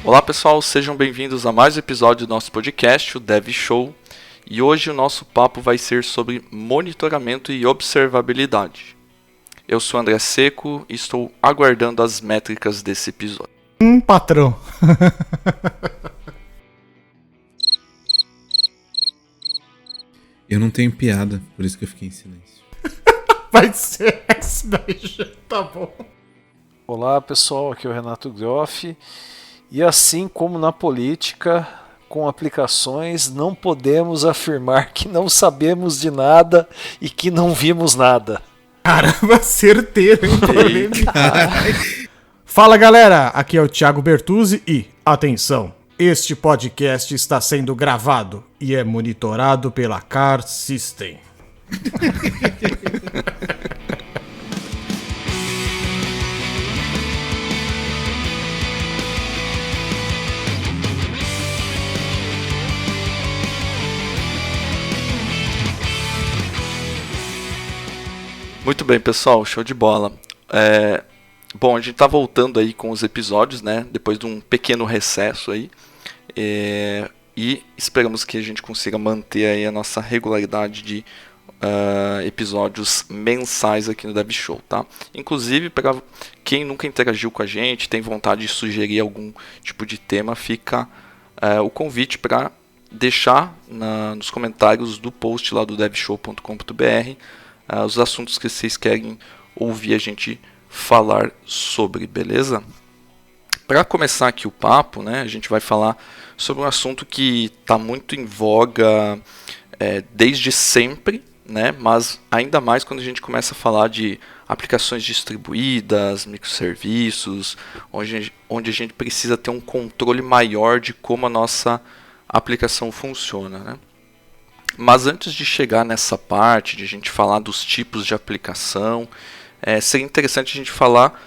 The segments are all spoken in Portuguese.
Olá pessoal, sejam bem-vindos a mais um episódio do nosso podcast, o Dev Show. E hoje o nosso papo vai ser sobre monitoramento e observabilidade. Eu sou André Seco e estou aguardando as métricas desse episódio. Patrão. Eu não tenho piada, por isso que eu fiquei em silêncio. Vai ser esse daí, já tá bom. Olá pessoal, aqui é o Renato Groff. E assim como na política, com aplicações, não podemos afirmar que não sabemos de nada e que não vimos nada. Caramba, certeiro, hein? Fala galera, aqui é o Thiago Bertuzzi e, atenção, este podcast está sendo gravado e é monitorado pela Car System. Muito bem, pessoal, show de bola. Bom, a gente tá voltando aí com os episódios, né? Depois de um pequeno recesso aí. E esperamos que a gente consiga manter aí a nossa regularidade de episódios mensais aqui no Dev Show, tá? Inclusive, para quem nunca interagiu com a gente, tem vontade de sugerir algum tipo de tema, fica o convite para deixar nos comentários do post lá do devshow.com.br os assuntos que vocês querem ouvir a gente falar sobre, beleza? Para começar aqui o papo, né, a gente vai falar sobre um assunto que está muito em voga desde sempre, né, mas ainda mais quando a gente começa a falar de aplicações distribuídas, microserviços, onde a gente precisa ter um controle maior de como a nossa aplicação funciona, né? Mas antes de chegar nessa parte, de a gente falar dos tipos de aplicação, seria interessante a gente falar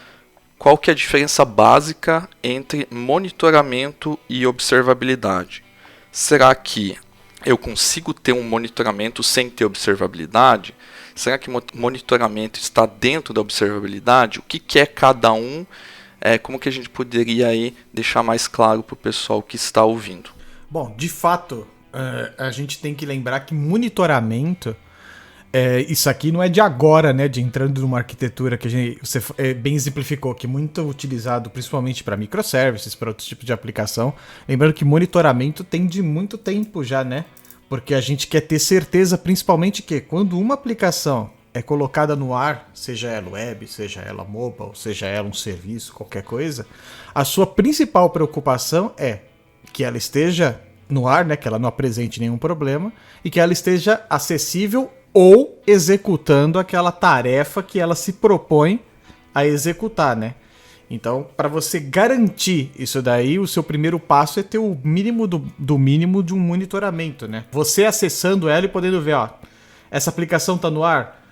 qual que é a diferença básica entre monitoramento e observabilidade. Será que eu consigo ter um monitoramento sem ter observabilidade? Será que monitoramento está dentro da observabilidade? O que é cada um? Como que a gente poderia aí deixar mais claro para o pessoal que está ouvindo? Bom, de fato, a gente tem que lembrar que monitoramento, isso aqui não é de agora, né, de entrando numa arquitetura que você bem exemplificou, que é muito utilizado principalmente para microservices, para outros tipos de aplicação. Lembrando que monitoramento tem de muito tempo já, né? Porque a gente quer ter certeza, principalmente que quando uma aplicação é colocada no ar, seja ela web, seja ela mobile, seja ela um serviço, qualquer coisa, a sua principal preocupação é que ela esteja no ar, né, que ela não apresente nenhum problema e que ela esteja acessível ou executando aquela tarefa que ela se propõe a executar, né? Então, para você garantir isso daí, o seu primeiro passo é ter o mínimo do mínimo de um monitoramento, né? Você acessando ela e podendo ver, ó, essa aplicação tá no ar,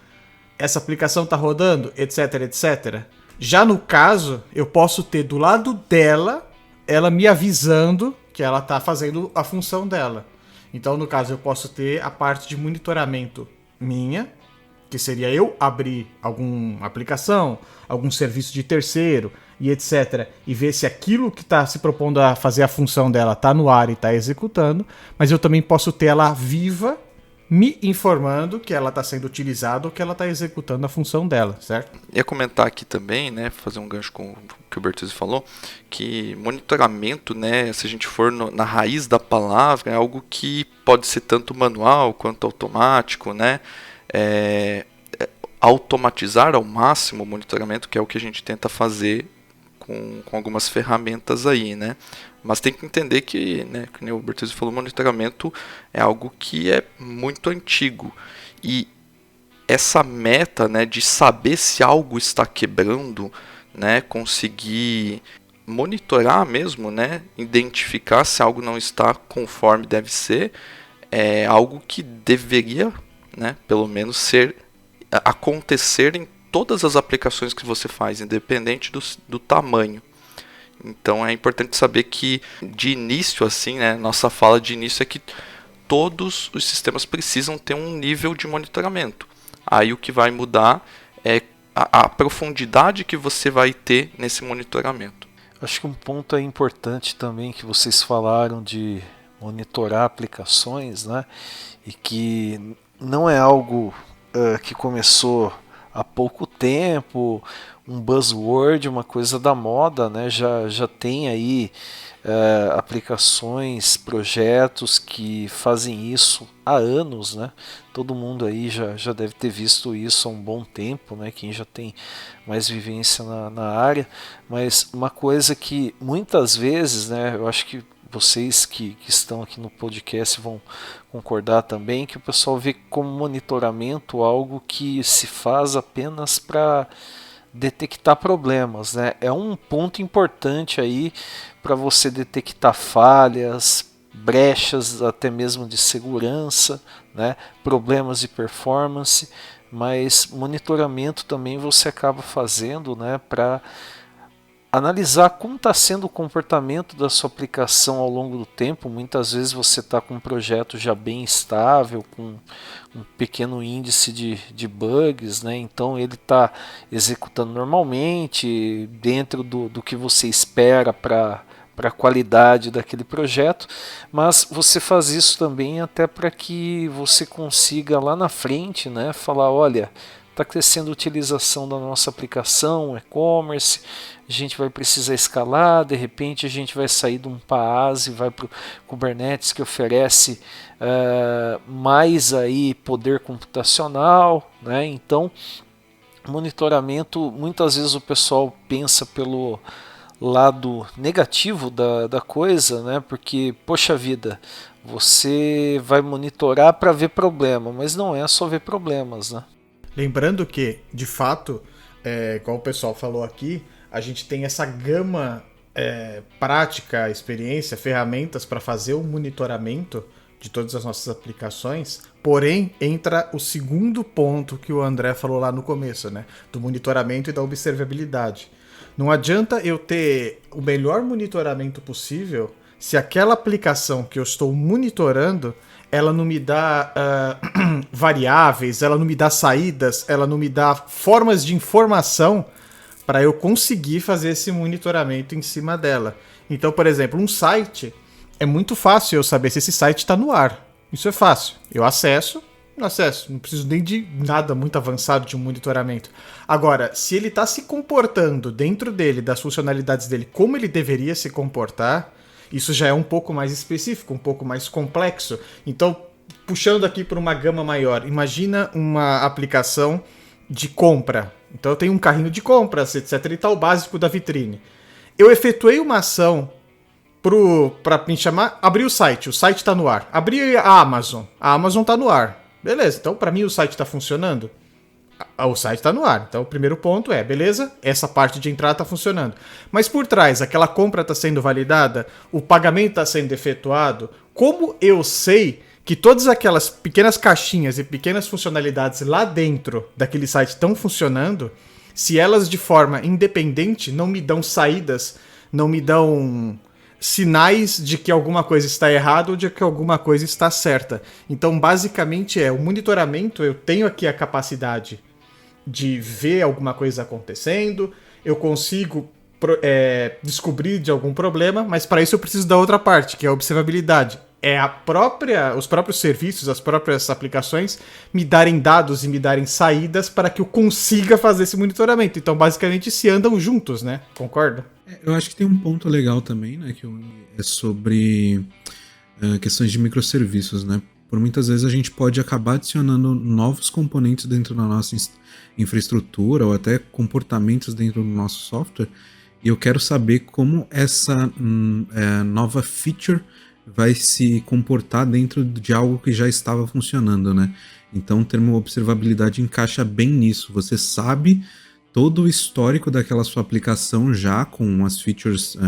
essa aplicação tá rodando, etc, etc. Já no caso, eu posso ter do lado dela, ela me avisando que ela está fazendo a função dela. Então, no caso, eu posso ter a parte de monitoramento minha, que seria eu abrir alguma aplicação, algum serviço de terceiro e etc. E ver se aquilo que está se propondo a fazer a função dela está no ar e está executando. Mas eu também posso ter ela viva, me informando que ela está sendo utilizada ou que ela está executando a função dela, certo? Ia comentar aqui também, né, fazer um gancho com o que o Bertuzzi falou, que monitoramento, né, se a gente for na raiz da palavra, é algo que pode ser tanto manual quanto automático, né, automatizar ao máximo o monitoramento, que é o que a gente tenta fazer com algumas ferramentas aí, né. Mas tem que entender que, né, como o Bertuzzi falou, monitoramento é algo que é muito antigo. E essa meta, né, de saber se algo está quebrando, né, conseguir monitorar mesmo, né, identificar se algo não está conforme deve ser, é algo que deveria, né, pelo menos acontecer em todas as aplicações que você faz, independente do tamanho. Então é importante saber que de início, assim, né, nossa fala de início é que todos os sistemas precisam ter um nível de monitoramento. Aí o que vai mudar é a profundidade que você vai ter nesse monitoramento. Acho que um ponto importante também que vocês falaram de monitorar aplicações, né? E que não é algo que começou há pouco tempo, um buzzword, uma coisa da moda, né? Já tem aí aplicações, projetos que fazem isso há anos, né? Todo mundo aí já deve ter visto isso há um bom tempo, né? Quem já tem mais vivência na área, mas uma coisa que muitas vezes, né? Eu acho que vocês que estão aqui no podcast vão concordar também, que o pessoal vê como monitoramento algo que se faz apenas para detectar problemas, né? É um ponto importante aí para você detectar falhas, brechas até mesmo de segurança, né? Problemas de performance, mas monitoramento também você acaba fazendo, né? Para analisar como está sendo o comportamento da sua aplicação ao longo do tempo. Muitas vezes você está com um projeto já bem estável, com um pequeno índice de bugs, né? Então ele está executando normalmente, dentro do que você espera para a qualidade daquele projeto, mas você faz isso também até para que você consiga lá na frente, né, falar, olha, está crescendo a utilização da nossa aplicação, e-commerce, a gente vai precisar escalar, de repente a gente vai sair de um PaaS e vai para o Kubernetes, que oferece mais aí poder computacional, né? Então, monitoramento, muitas vezes o pessoal pensa pelo lado negativo da coisa, né? Porque, poxa vida, você vai monitorar para ver problema, mas não é só ver problemas, né? Lembrando que, de fato, igual o pessoal falou aqui, a gente tem essa gama prática, experiência, ferramentas para fazer o monitoramento de todas as nossas aplicações, porém entra o segundo ponto que o André falou lá no começo, né? Do monitoramento e da observabilidade. Não adianta eu ter o melhor monitoramento possível se aquela aplicação que eu estou monitorando ela não me dá variáveis, ela não me dá saídas, ela não me dá formas de informação para eu conseguir fazer esse monitoramento em cima dela. Então, por exemplo, um site, é muito fácil eu saber se esse site está no ar. Isso é fácil. Eu acesso, não preciso nem de nada muito avançado de um monitoramento. Agora, se ele está se comportando dentro dele, das funcionalidades dele, como ele deveria se comportar, isso já é um pouco mais específico, um pouco mais complexo. Então, puxando aqui para uma gama maior, imagina uma aplicação de compra. Então, eu tenho um carrinho de compras, etc. e tal, básico da vitrine. Eu efetuei uma ação para me chamar, abrir o site está no ar. Abri a Amazon está no ar. Beleza, então para mim o site está funcionando? O site está no ar. Então o primeiro ponto é, beleza, essa parte de entrada está funcionando. Mas por trás, aquela compra está sendo validada, o pagamento está sendo efetuado, como eu sei que todas aquelas pequenas caixinhas e pequenas funcionalidades lá dentro daquele site estão funcionando, se elas de forma independente não me dão saídas, não me dão sinais de que alguma coisa está errada ou de que alguma coisa está certa. Então, basicamente o monitoramento, eu tenho aqui a capacidade de ver alguma coisa acontecendo, eu consigo descobrir de algum problema, mas para isso eu preciso da outra parte, que é a observabilidade. É os próprios serviços, as próprias aplicações me darem dados e me darem saídas para que eu consiga fazer esse monitoramento. Então, basicamente, se andam juntos, né? Concorda? Eu acho que tem um ponto legal também, né? Que é sobre questões de microserviços, né? Por muitas vezes a gente pode acabar adicionando novos componentes dentro da nossa infraestrutura ou até comportamentos dentro do nosso software, e eu quero saber como essa nova feature vai se comportar dentro de algo que já estava funcionando, né? Então o termo observabilidade encaixa bem nisso. Você sabe todo o histórico daquela sua aplicação já com as features,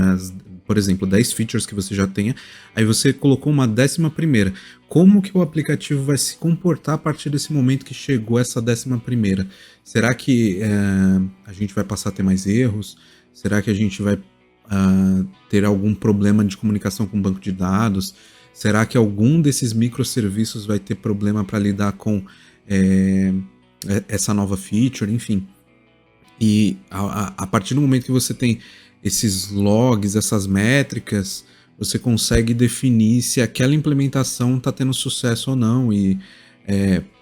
por exemplo, 10 features que você já tenha, aí você colocou uma 11ª. Como que o aplicativo vai se comportar a partir desse momento que chegou essa 11ª? Será que a gente vai passar a ter mais erros? Será que a gente vai ter algum problema de comunicação com o banco de dados? Será que algum desses microserviços vai ter problema para lidar com essa nova feature? Enfim. E a partir do momento que você tem esses logs, essas métricas, você consegue definir se aquela implementação está tendo sucesso ou não. E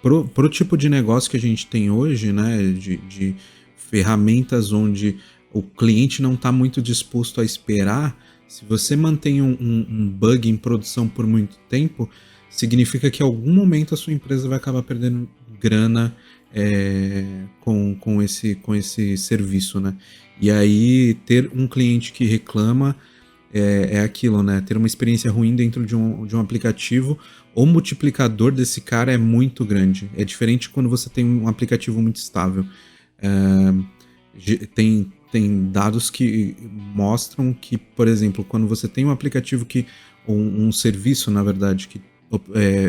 pro tipo de negócio que a gente tem hoje, né, de ferramentas onde o cliente não está muito disposto a esperar, se você mantém um bug em produção por muito tempo, significa que em algum momento a sua empresa vai acabar perdendo grana com esse serviço, né? E aí ter um cliente que reclama é aquilo, né? Ter uma experiência ruim dentro de um aplicativo, o multiplicador desse cara é muito grande. É diferente quando você tem um aplicativo muito estável. Tem dados que mostram que, por exemplo, quando você tem um aplicativo um serviço, na verdade, que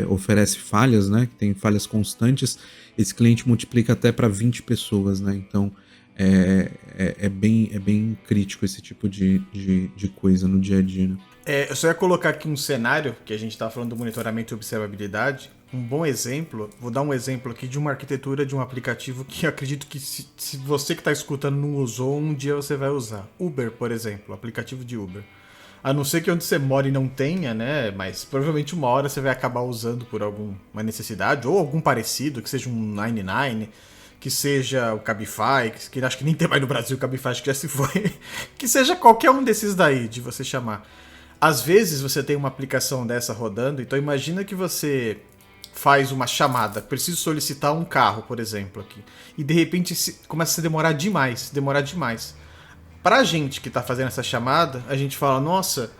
oferece falhas, né, que tem falhas constantes, esse cliente multiplica até para 20 pessoas, né? Então é bem crítico esse tipo de coisa no dia a dia, né? Eu só ia colocar aqui um cenário, que a gente está falando do monitoramento e observabilidade. Um bom exemplo, vou dar um exemplo aqui de uma arquitetura de um aplicativo que eu acredito que se você que está escutando não usou, um dia você vai usar. Uber, por exemplo, aplicativo de Uber. A não ser que onde você mora e não tenha, né? Mas provavelmente uma hora você vai acabar usando por alguma necessidade, ou algum parecido, que seja um 99, que seja o Cabify, que acho que nem tem mais no Brasil o Cabify, acho que já se foi. Que seja qualquer um desses daí, de você chamar. Às vezes você tem uma aplicação dessa rodando, então imagina que você faz uma chamada, preciso solicitar um carro, por exemplo, aqui, e de repente começa a demorar demais. Pra gente que tá fazendo essa chamada, a gente fala, nossa,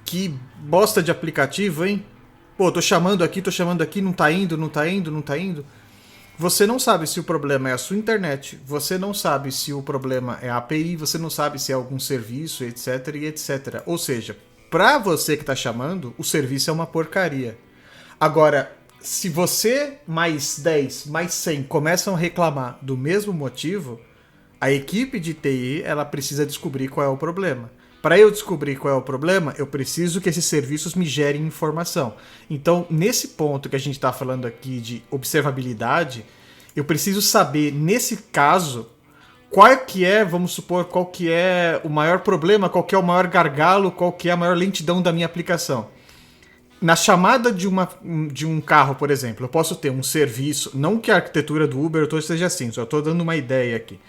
que bosta de aplicativo, hein? Pô, tô chamando aqui, não tá indo. Você não sabe se o problema é a sua internet, você não sabe se o problema é a API, você não sabe se é algum serviço, etc, e etc. Ou seja, pra você que tá chamando, o serviço é uma porcaria. Agora, se você mais 10, mais 100 começam a reclamar do mesmo motivo, a equipe de TI ela precisa descobrir qual é o problema. Para eu descobrir qual é o problema, eu preciso que esses serviços me gerem informação. Então, nesse ponto que a gente está falando aqui de observabilidade, eu preciso saber, nesse caso, qual que é, vamos supor, qual que é o maior problema, qual que é o maior gargalo, qual que é a maior lentidão da minha aplicação. Na chamada de um carro, por exemplo, eu posso ter um serviço, não que a arquitetura do Uber seja assim, só estou dando uma ideia aqui.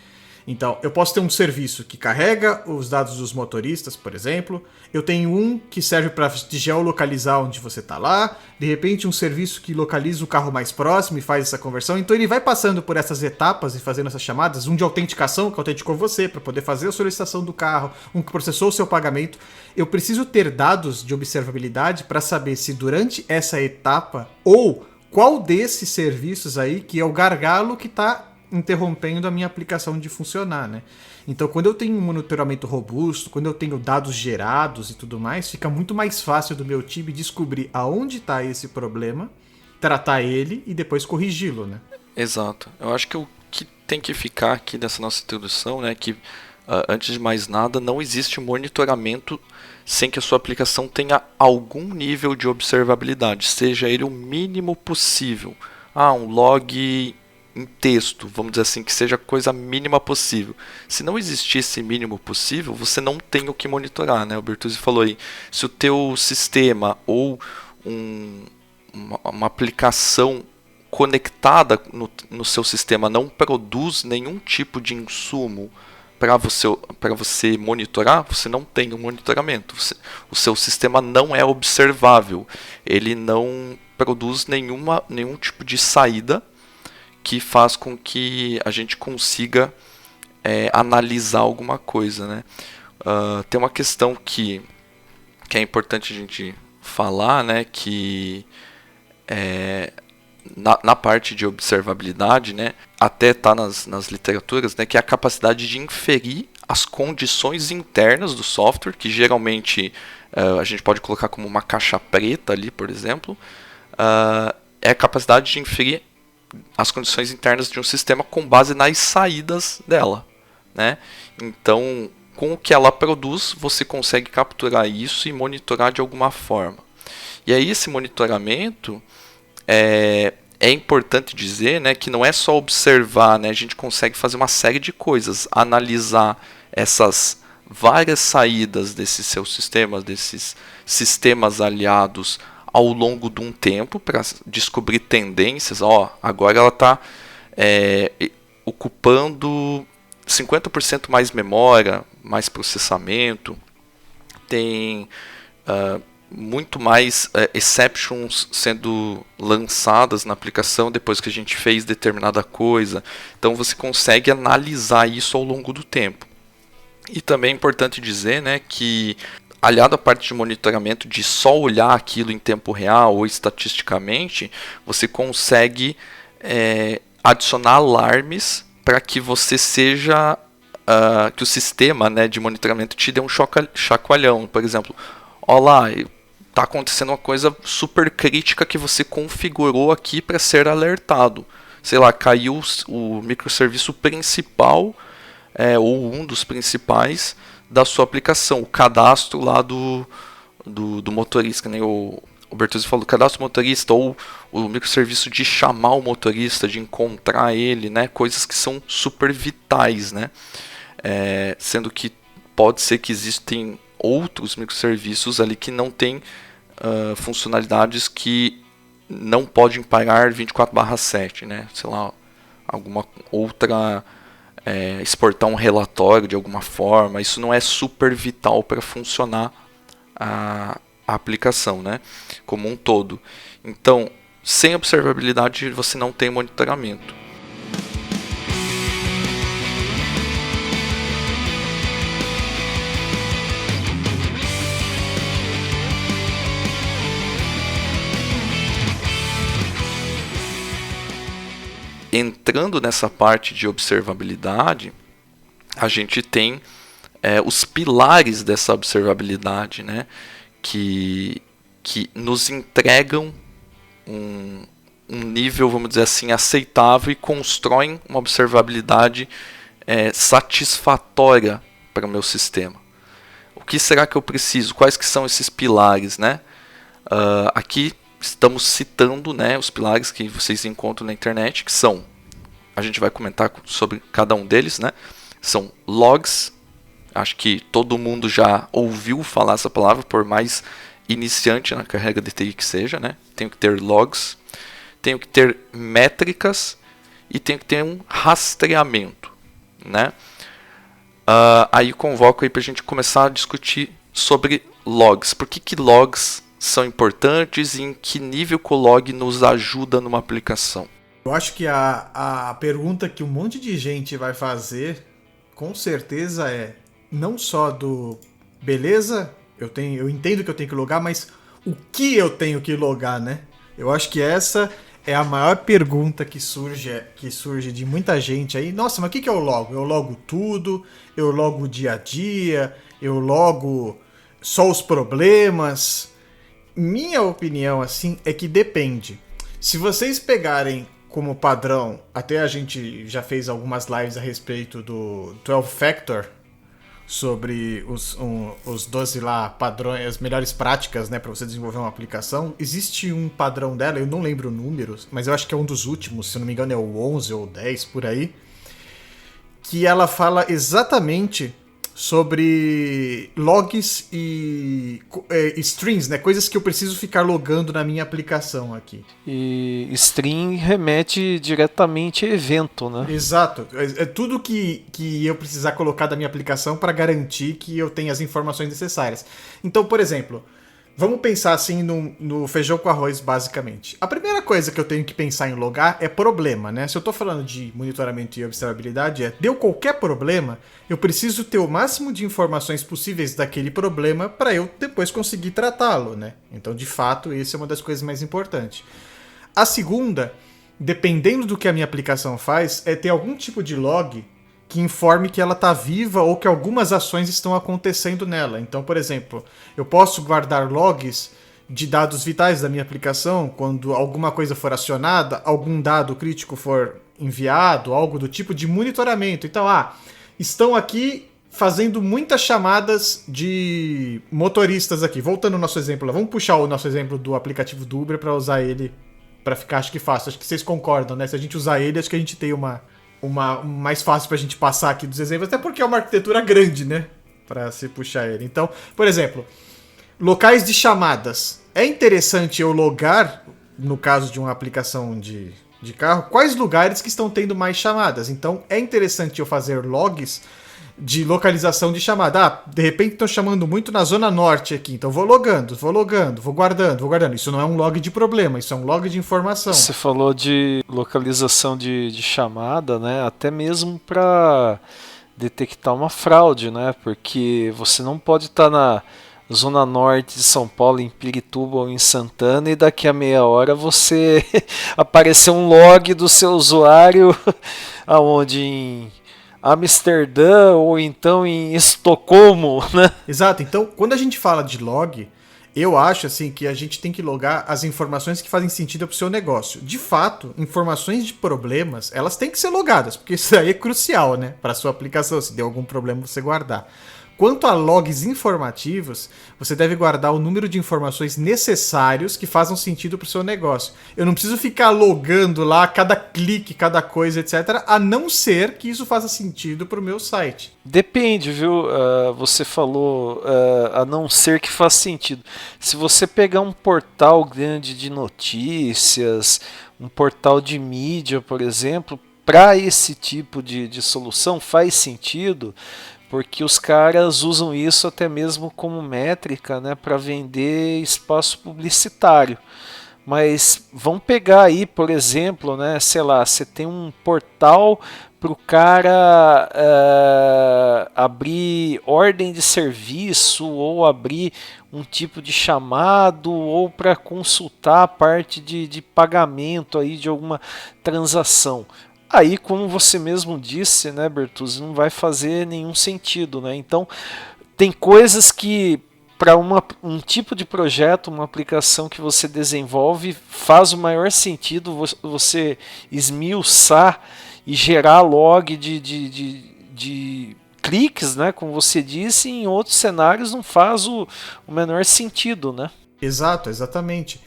Então, eu posso ter um serviço que carrega os dados dos motoristas, por exemplo. Eu tenho um que serve para geolocalizar onde você está lá. De repente, um serviço que localiza o carro mais próximo e faz essa conversão. Então, ele vai passando por essas etapas e fazendo essas chamadas. Um de autenticação, que autenticou você para poder fazer a solicitação do carro. Um que processou o seu pagamento. Eu preciso ter dados de observabilidade para saber se durante essa etapa ou qual desses serviços aí que é o gargalo que está interrompendo a minha aplicação de funcionar, né? Então, quando eu tenho um monitoramento robusto, quando eu tenho dados gerados e tudo mais, fica muito mais fácil do meu time descobrir aonde está esse problema, tratar ele e depois corrigi-lo, né? Exato. Eu acho que o que tem que ficar aqui nessa nossa introdução, né, que antes de mais nada, não existe monitoramento sem que a sua aplicação tenha algum nível de observabilidade, seja ele o mínimo possível. Um log em texto, vamos dizer assim, que seja a coisa mínima possível. Se não existir esse mínimo possível, você não tem o que monitorar, né? O Bertuzzi falou aí, se o teu sistema ou uma aplicação conectada no seu sistema não produz nenhum tipo de insumo para você monitorar, você não tem um monitoramento. O seu sistema não é observável, ele não produz nenhum tipo de saída que faz com que a gente consiga analisar alguma coisa, né? Tem uma questão que é importante a gente falar, né? Que na parte de observabilidade, né? Até está nas literaturas, né? Que é a capacidade de inferir as condições internas do software, que geralmente a gente pode colocar como uma caixa preta ali, por exemplo. É a capacidade de inferir as condições internas de um sistema com base nas saídas dela, né? Então, com o que ela produz, você consegue capturar isso e monitorar de alguma forma. E aí, esse monitoramento é importante dizer, né, que não é só observar, né? A gente consegue fazer uma série de coisas, analisar essas várias saídas desses seus sistemas, desses sistemas aliados ao longo de um tempo para descobrir tendências. Agora ela está ocupando 50% mais memória, mais processamento, tem muito mais exceptions sendo lançadas na aplicação depois que a gente fez determinada coisa. Então você consegue analisar isso ao longo do tempo. E também é importante dizer, né, que aliado à parte de monitoramento, de só olhar aquilo em tempo real ou estatisticamente, você consegue adicionar alarmes para que você seja que o sistema, né, de monitoramento te dê um chacoalhão. Por exemplo, está acontecendo uma coisa super crítica que você configurou aqui para ser alertado. Sei lá, caiu o microserviço principal ou um dos principais da sua aplicação, o cadastro lá do motorista, que nem o Bertuzzi falou, o cadastro do motorista, ou o microserviço de chamar o motorista, de encontrar ele, né? Coisas que são super vitais, né? Sendo que pode ser que existem outros microserviços ali que não têm funcionalidades que não podem parar 24/7, né? Sei lá, alguma outra... exportar um relatório de alguma forma, isso não é super vital para funcionar a aplicação, né, como um todo. Então, sem observabilidade você não tem monitoramento. Entrando nessa parte de observabilidade, a gente tem os pilares dessa observabilidade, né, que nos entregam um nível, vamos dizer assim, aceitável e constroem uma observabilidade satisfatória para o meu sistema. O que será que eu preciso? Quais que são esses pilares, né? Aqui estamos citando, né, os pilares que vocês encontram na internet, que são, a gente vai comentar sobre cada um deles, né? São logs, acho que todo mundo já ouviu falar essa palavra, por mais iniciante na carreira de TI que seja, né? Tenho que ter logs, tenho que ter métricas e tenho que ter um rastreamento, né? Aí convoco aí para a gente começar a discutir sobre logs. Por que logs são importantes e em que nível que o log nos ajuda numa aplicação? Eu acho que a pergunta que um monte de gente vai fazer, com certeza, não só do beleza, eu entendo que eu tenho que logar, mas o que eu tenho que logar, né? Eu acho que essa é a maior pergunta que surge de muita gente aí. Nossa, mas o que eu logo? Eu logo tudo? Eu logo o dia a dia? Eu logo só os problemas? Minha opinião, assim, é que depende. Se vocês pegarem como padrão, até a gente já fez algumas lives a respeito do 12 Factor, sobre os 12 lá padrões, as melhores práticas, né, para você desenvolver uma aplicação. Existe um padrão dela, eu não lembro o número, mas eu acho que é um dos últimos, se não me engano é o 11 ou 10, por aí, que ela fala exatamente sobre logs e strings, né? Coisas que eu preciso ficar logando na minha aplicação aqui. E string remete diretamente a evento, né? Exato. É tudo que eu precisar colocar da minha aplicação para garantir que eu tenha as informações necessárias. Então, por exemplo, vamos pensar assim no feijão com arroz, basicamente. A primeira coisa que eu tenho que pensar em logar é problema, né? Se eu estou falando de monitoramento e observabilidade, deu qualquer problema, eu preciso ter o máximo de informações possíveis daquele problema para eu depois conseguir tratá-lo, né? Então, de fato, essa é uma das coisas mais importantes. A segunda, dependendo do que a minha aplicação faz, é ter algum tipo de log que informe que ela está viva ou que algumas ações estão acontecendo nela. Então, por exemplo, eu posso guardar logs de dados vitais da minha aplicação quando alguma coisa for acionada, algum dado crítico for enviado, algo do tipo de monitoramento. Então, estão aqui fazendo muitas chamadas de motoristas aqui. Voltando ao nosso exemplo, vamos puxar o nosso exemplo do aplicativo do Uber para usar ele, para ficar, acho que fácil. Acho que vocês concordam, né? Se a gente usar ele, acho que a gente tem uma mais fácil pra gente passar aqui dos exemplos, até porque é uma arquitetura grande, né? para se puxar ele. Então, por exemplo, locais de chamadas. É interessante eu logar, no caso de uma aplicação de carro, quais lugares que estão tendo mais chamadas. Então, é interessante eu fazer logs de localização de chamada. Ah, de repente estão chamando muito na zona norte aqui, então vou logando, vou guardando. Isso não é um log de problema, isso é um log de informação. Você falou de localização de chamada, né? Até mesmo para detectar uma fraude, né? Porque você não pode estar na zona norte de São Paulo, em Pirituba ou em Santana, e daqui a meia hora você aparecer um log do seu usuário aonde em Amsterdã ou então em Estocolmo, né? Exato. Então, quando a gente fala de log, eu acho assim que a gente tem que logar as informações que fazem sentido para o seu negócio. De fato, informações de problemas, elas têm que ser logadas, porque isso aí é crucial, né, para a sua aplicação, se deu algum problema você guardar. Quanto a logs informativos, você deve guardar o número de informações necessários que façam sentido para o seu negócio. Eu não preciso ficar logando lá cada clique, cada coisa, etc., a não ser que isso faça sentido para o meu site. Depende, viu? Você falou a não ser que faça sentido. Se você pegar um portal grande de notícias, um portal de mídia, por exemplo, para esse tipo de solução faz sentido, porque os caras usam isso até mesmo como métrica, né, para vender espaço publicitário. Mas vamos pegar aí, por exemplo, né, sei lá, você tem um portal para o cara abrir ordem de serviço ou abrir um tipo de chamado ou para consultar a parte de pagamento aí de alguma transação. Aí, como você mesmo disse, né, Bertuzzi, não vai fazer nenhum sentido, né? Então, tem coisas que para um tipo de projeto, uma aplicação que você desenvolve, faz o maior sentido você esmiuçar e gerar log de cliques, né, como você disse, e em outros cenários não faz o menor sentido, né? Exato, exatamente.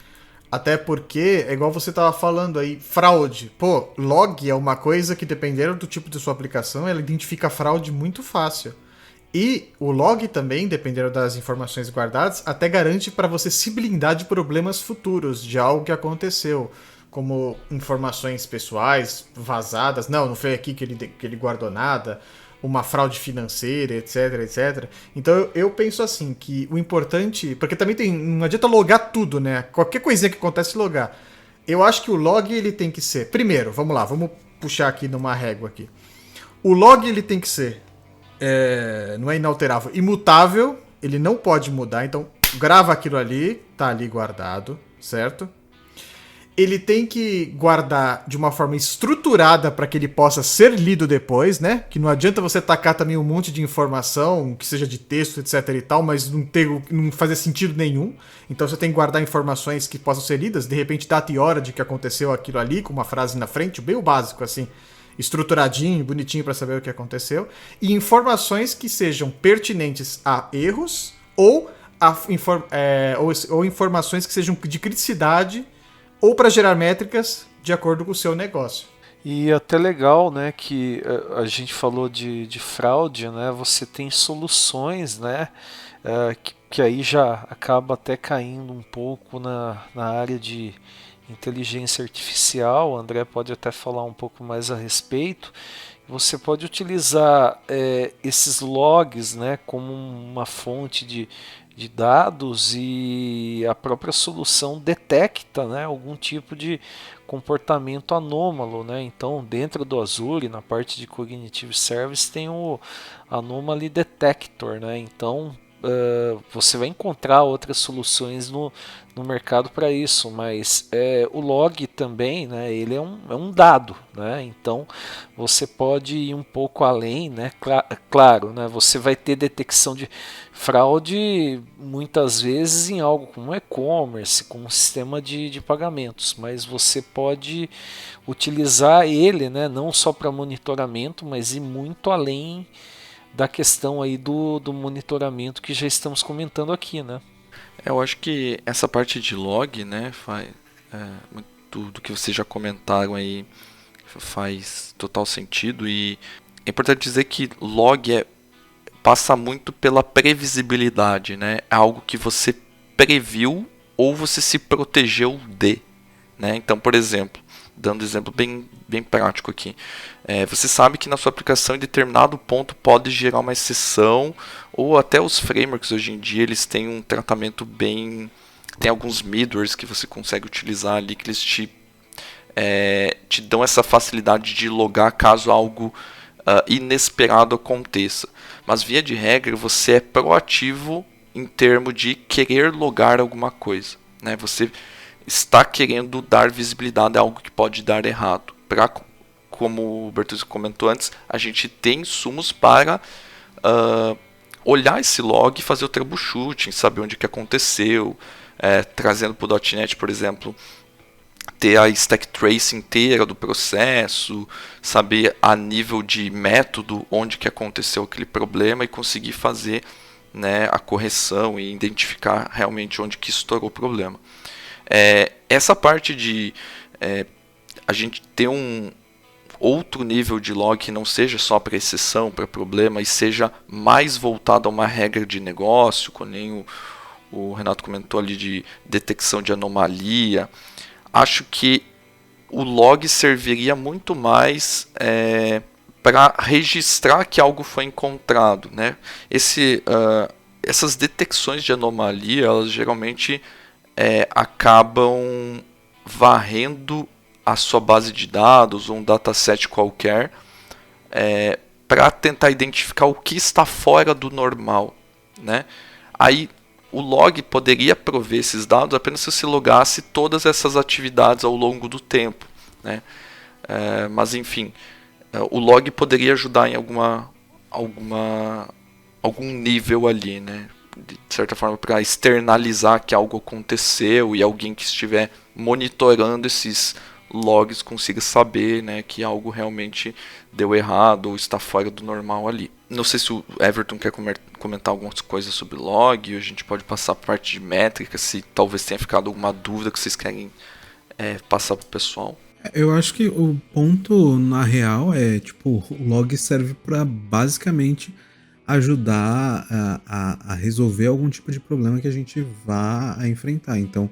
Até porque, é igual você estava falando aí, fraude. Pô, log é uma coisa que, dependendo do tipo de sua aplicação, ela identifica fraude muito fácil. E o log também, dependendo das informações guardadas, até garante para você se blindar de problemas futuros, de algo que aconteceu, como informações pessoais vazadas. Não foi aqui que ele guardou nada, uma fraude financeira, etc, etc. Então eu penso assim, que o importante... Porque também não adianta logar tudo, né? Qualquer coisinha que acontece, logar. Eu acho que o log ele tem que ser... Primeiro, vamos lá, vamos puxar aqui numa régua aqui. O log ele tem que ser... não é inalterável, imutável, ele não pode mudar, então grava aquilo ali, tá ali guardado, certo? Ele tem que guardar de uma forma estruturada para que ele possa ser lido depois, né? Que não adianta você tacar também um monte de informação, que seja de texto, etc e tal, mas não fazer sentido nenhum. Então você tem que guardar informações que possam ser lidas, de repente data e hora de que aconteceu aquilo ali, com uma frase na frente, bem o básico assim, estruturadinho, bonitinho para saber o que aconteceu, e informações que sejam pertinentes a erros ou informações que sejam de criticidade ou para gerar métricas de acordo com o seu negócio. E até legal, né, que a gente falou de fraude, né, você tem soluções, né, que aí já acaba até caindo um pouco na área de inteligência artificial. O André pode até falar um pouco mais a respeito. Você pode utilizar esses logs, né, como uma fonte de dados, e a própria solução detecta, né, algum tipo de comportamento anômalo, né? Então, dentro do Azure, na parte de Cognitive Service, tem o Anomaly Detector, né? Então, você vai encontrar outras soluções no mercado para isso, mas o log também, né, ele é um dado, né? Então você pode ir um pouco além, né? Claro, né, você vai ter detecção de fraude muitas vezes em algo como e-commerce, como um sistema de pagamentos, mas você pode utilizar ele, né, não só para monitoramento, mas ir muito além da questão aí do monitoramento que já estamos comentando aqui, né? Eu acho que essa parte de log, né, muito do que vocês já comentaram aí faz total sentido, e é importante dizer que log passa muito pela previsibilidade, né? É algo que você previu ou você se protegeu de, né? Então, por exemplo, dando um exemplo bem prático aqui, você sabe que na sua aplicação em determinado ponto pode gerar uma exceção, ou até os frameworks hoje em dia eles têm um tratamento bem... Tem alguns middlewares que você consegue utilizar ali que eles te dão essa facilidade de logar caso algo inesperado aconteça. Mas via de regra você é proativo em termos de querer logar alguma coisa, né? Você está querendo dar visibilidade a algo que pode dar errado. Como o Bertuzzi comentou antes, a gente tem insumos para olhar esse log e fazer o troubleshooting, saber onde que aconteceu, trazendo para o .NET, por exemplo, ter a stack trace inteira do processo, saber a nível de método onde que aconteceu aquele problema e conseguir fazer, né, a correção e identificar realmente onde que estourou o problema. Essa parte de a gente ter um outro nível de log que não seja só para exceção, para problema, e seja mais voltado a uma regra de negócio, como nem o Renato comentou ali, de detecção de anomalia. Acho que o log serviria muito mais para registrar que algo foi encontrado, né? Essas detecções de anomalia, elas geralmente acabam varrendo a sua base de dados ou um dataset qualquer para tentar identificar o que está fora do normal, né? Aí o log poderia prover esses dados apenas se você logasse todas essas atividades ao longo do tempo, né? Mas enfim, o log poderia ajudar em algum nível ali, né? De certa forma, para externalizar que algo aconteceu e alguém que estiver monitorando esses logs consiga saber, né, que algo realmente deu errado ou está fora do normal ali. Não sei se o Everton quer comentar algumas coisas sobre log, ou a gente pode passar para a parte de métrica, se talvez tenha ficado alguma dúvida que vocês querem passar para o pessoal. Eu acho que o ponto, na real, tipo, o log serve para basicamente ajudar a resolver algum tipo de problema que a gente vá a enfrentar. Então,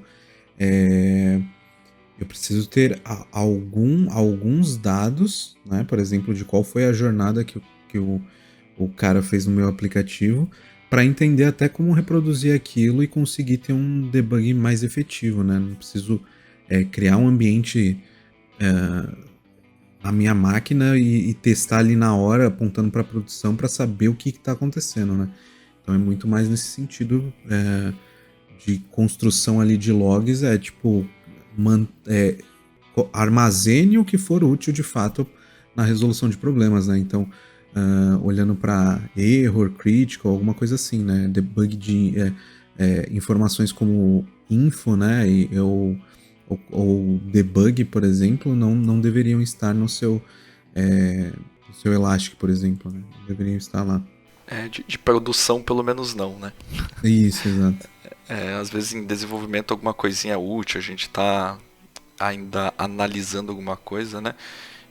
eu preciso ter alguns dados, né? Por exemplo, de qual foi a jornada que o cara fez no meu aplicativo, para entender até como reproduzir aquilo e conseguir ter um debug mais efetivo, né? Não preciso criar um ambiente na minha máquina e testar ali na hora, apontando para a produção, para saber o que está acontecendo, né? Então é muito mais nesse sentido de construção ali de logs, tipo, armazene o que for útil de fato na resolução de problemas, né? Então, olhando para error, critical, alguma coisa assim, né? Debug de informações como info, né? Ou debug, por exemplo, não deveriam estar no seu Elastic, por exemplo, né? Não deveriam estar lá. De produção, pelo menos não, né? Isso, exato. Às vezes em desenvolvimento alguma coisinha útil, a gente está ainda analisando alguma coisa, né?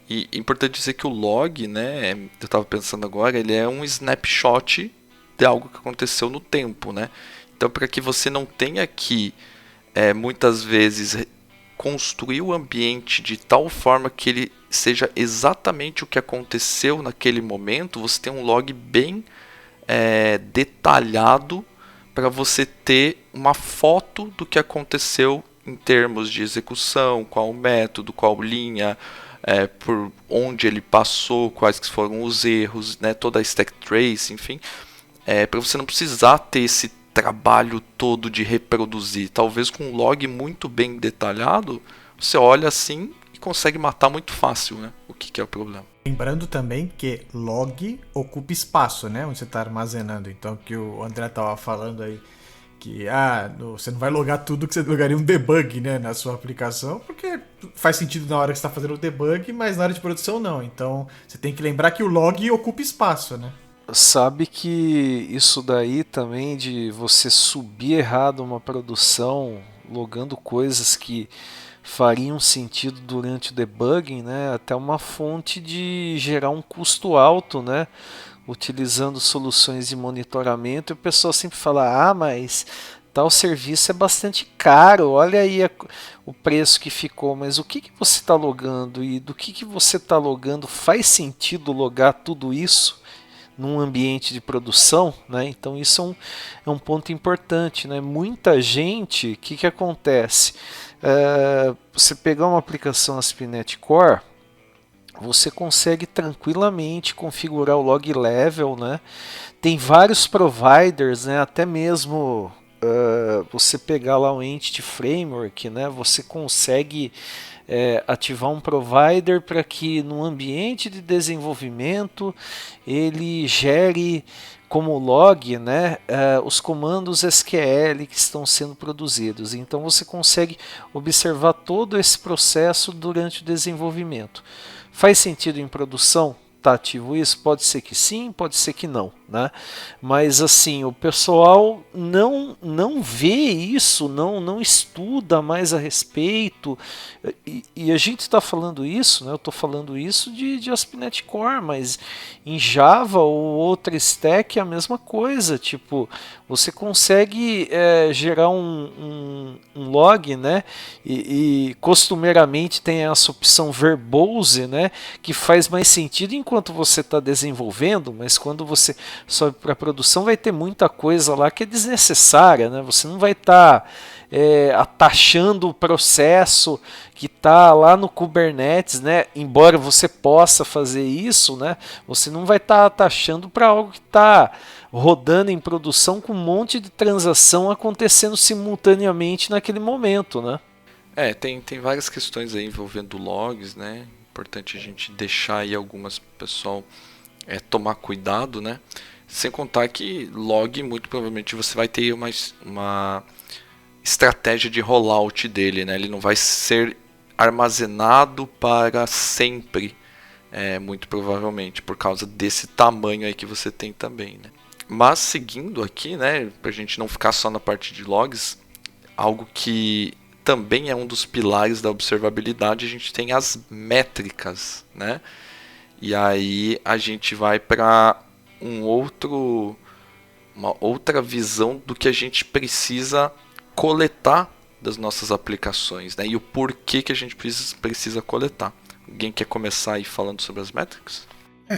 E é importante dizer que o log, né, eu estava pensando agora, ele é um snapshot de algo que aconteceu no tempo, né? Então, para que você não tenha que, muitas vezes, construir o ambiente de tal forma que ele seja exatamente o que aconteceu naquele momento, você tem um log bem detalhado para você ter uma foto do que aconteceu em termos de execução, qual método, qual linha, por onde ele passou, quais que foram os erros, né, toda a stack trace, enfim, para você não precisar ter esse trabalho todo de reproduzir. Talvez com um log muito bem detalhado, você olha assim e consegue matar muito fácil, né, o que é o problema. Lembrando também que log ocupa espaço, né, onde você está armazenando. Então, que o André estava falando aí, que você não vai logar tudo que você logaria um debug, né, na sua aplicação, porque faz sentido na hora que você está fazendo o debug, mas na hora de produção não. Então, você tem que lembrar que o log ocupa espaço, né? Sabe que isso daí também de você subir errado uma produção, logando coisas que fariam sentido durante o debugging, né, até uma fonte de gerar um custo alto, né, utilizando soluções de monitoramento, e o pessoal sempre fala, mas tal serviço é bastante caro, olha aí o preço que ficou, mas o que você está logando e do que você está logando, faz sentido logar tudo isso num ambiente de produção, né? Então isso é um ponto importante, né? Muita gente, o que acontece? Você pegar uma aplicação ASP.NET Core, você consegue tranquilamente configurar o log level, né? Tem vários providers, né? Até mesmo você pegar lá o Entity Framework, né? Você consegue ativar um provider para que no ambiente de desenvolvimento ele gere como log, né, os comandos SQL que estão sendo produzidos. Então você consegue observar todo esse processo durante o desenvolvimento. Faz sentido em produção? Tá ativo isso? Pode ser que sim, pode ser que não, né? Mas assim, o pessoal não vê isso, não estuda mais a respeito, e a gente está falando isso, né? Eu estou falando isso de ASP.NET Core, mas em Java ou outra stack é a mesma coisa, tipo, você consegue gerar um log, né? E costumeiramente tem essa opção verbose, né? Que faz mais sentido enquanto você está desenvolvendo, mas quando você sobe para produção vai ter muita coisa lá que é desnecessária, né? Você não vai estar atachando o processo que está lá no Kubernetes, né? Embora você possa fazer isso, né? Você não vai estar atachando para algo que está rodando em produção com um monte de transação acontecendo simultaneamente naquele momento, né? Tem várias questões aí envolvendo logs, né? Importante a gente deixar aí algumas, pessoal, tomar cuidado, né? Sem contar que log, muito provavelmente você vai ter uma estratégia de rollout dele, né? Ele não vai ser armazenado para sempre, muito provavelmente, por causa desse tamanho aí que você tem também, né? Mas seguindo aqui, né, para a gente não ficar só na parte de logs, algo que também é um dos pilares da observabilidade, a gente tem as métricas, né? E aí a gente vai para uma outra visão do que a gente precisa coletar das nossas aplicações, né? E o porquê que a gente precisa coletar. Alguém quer começar aí falando sobre as métricas?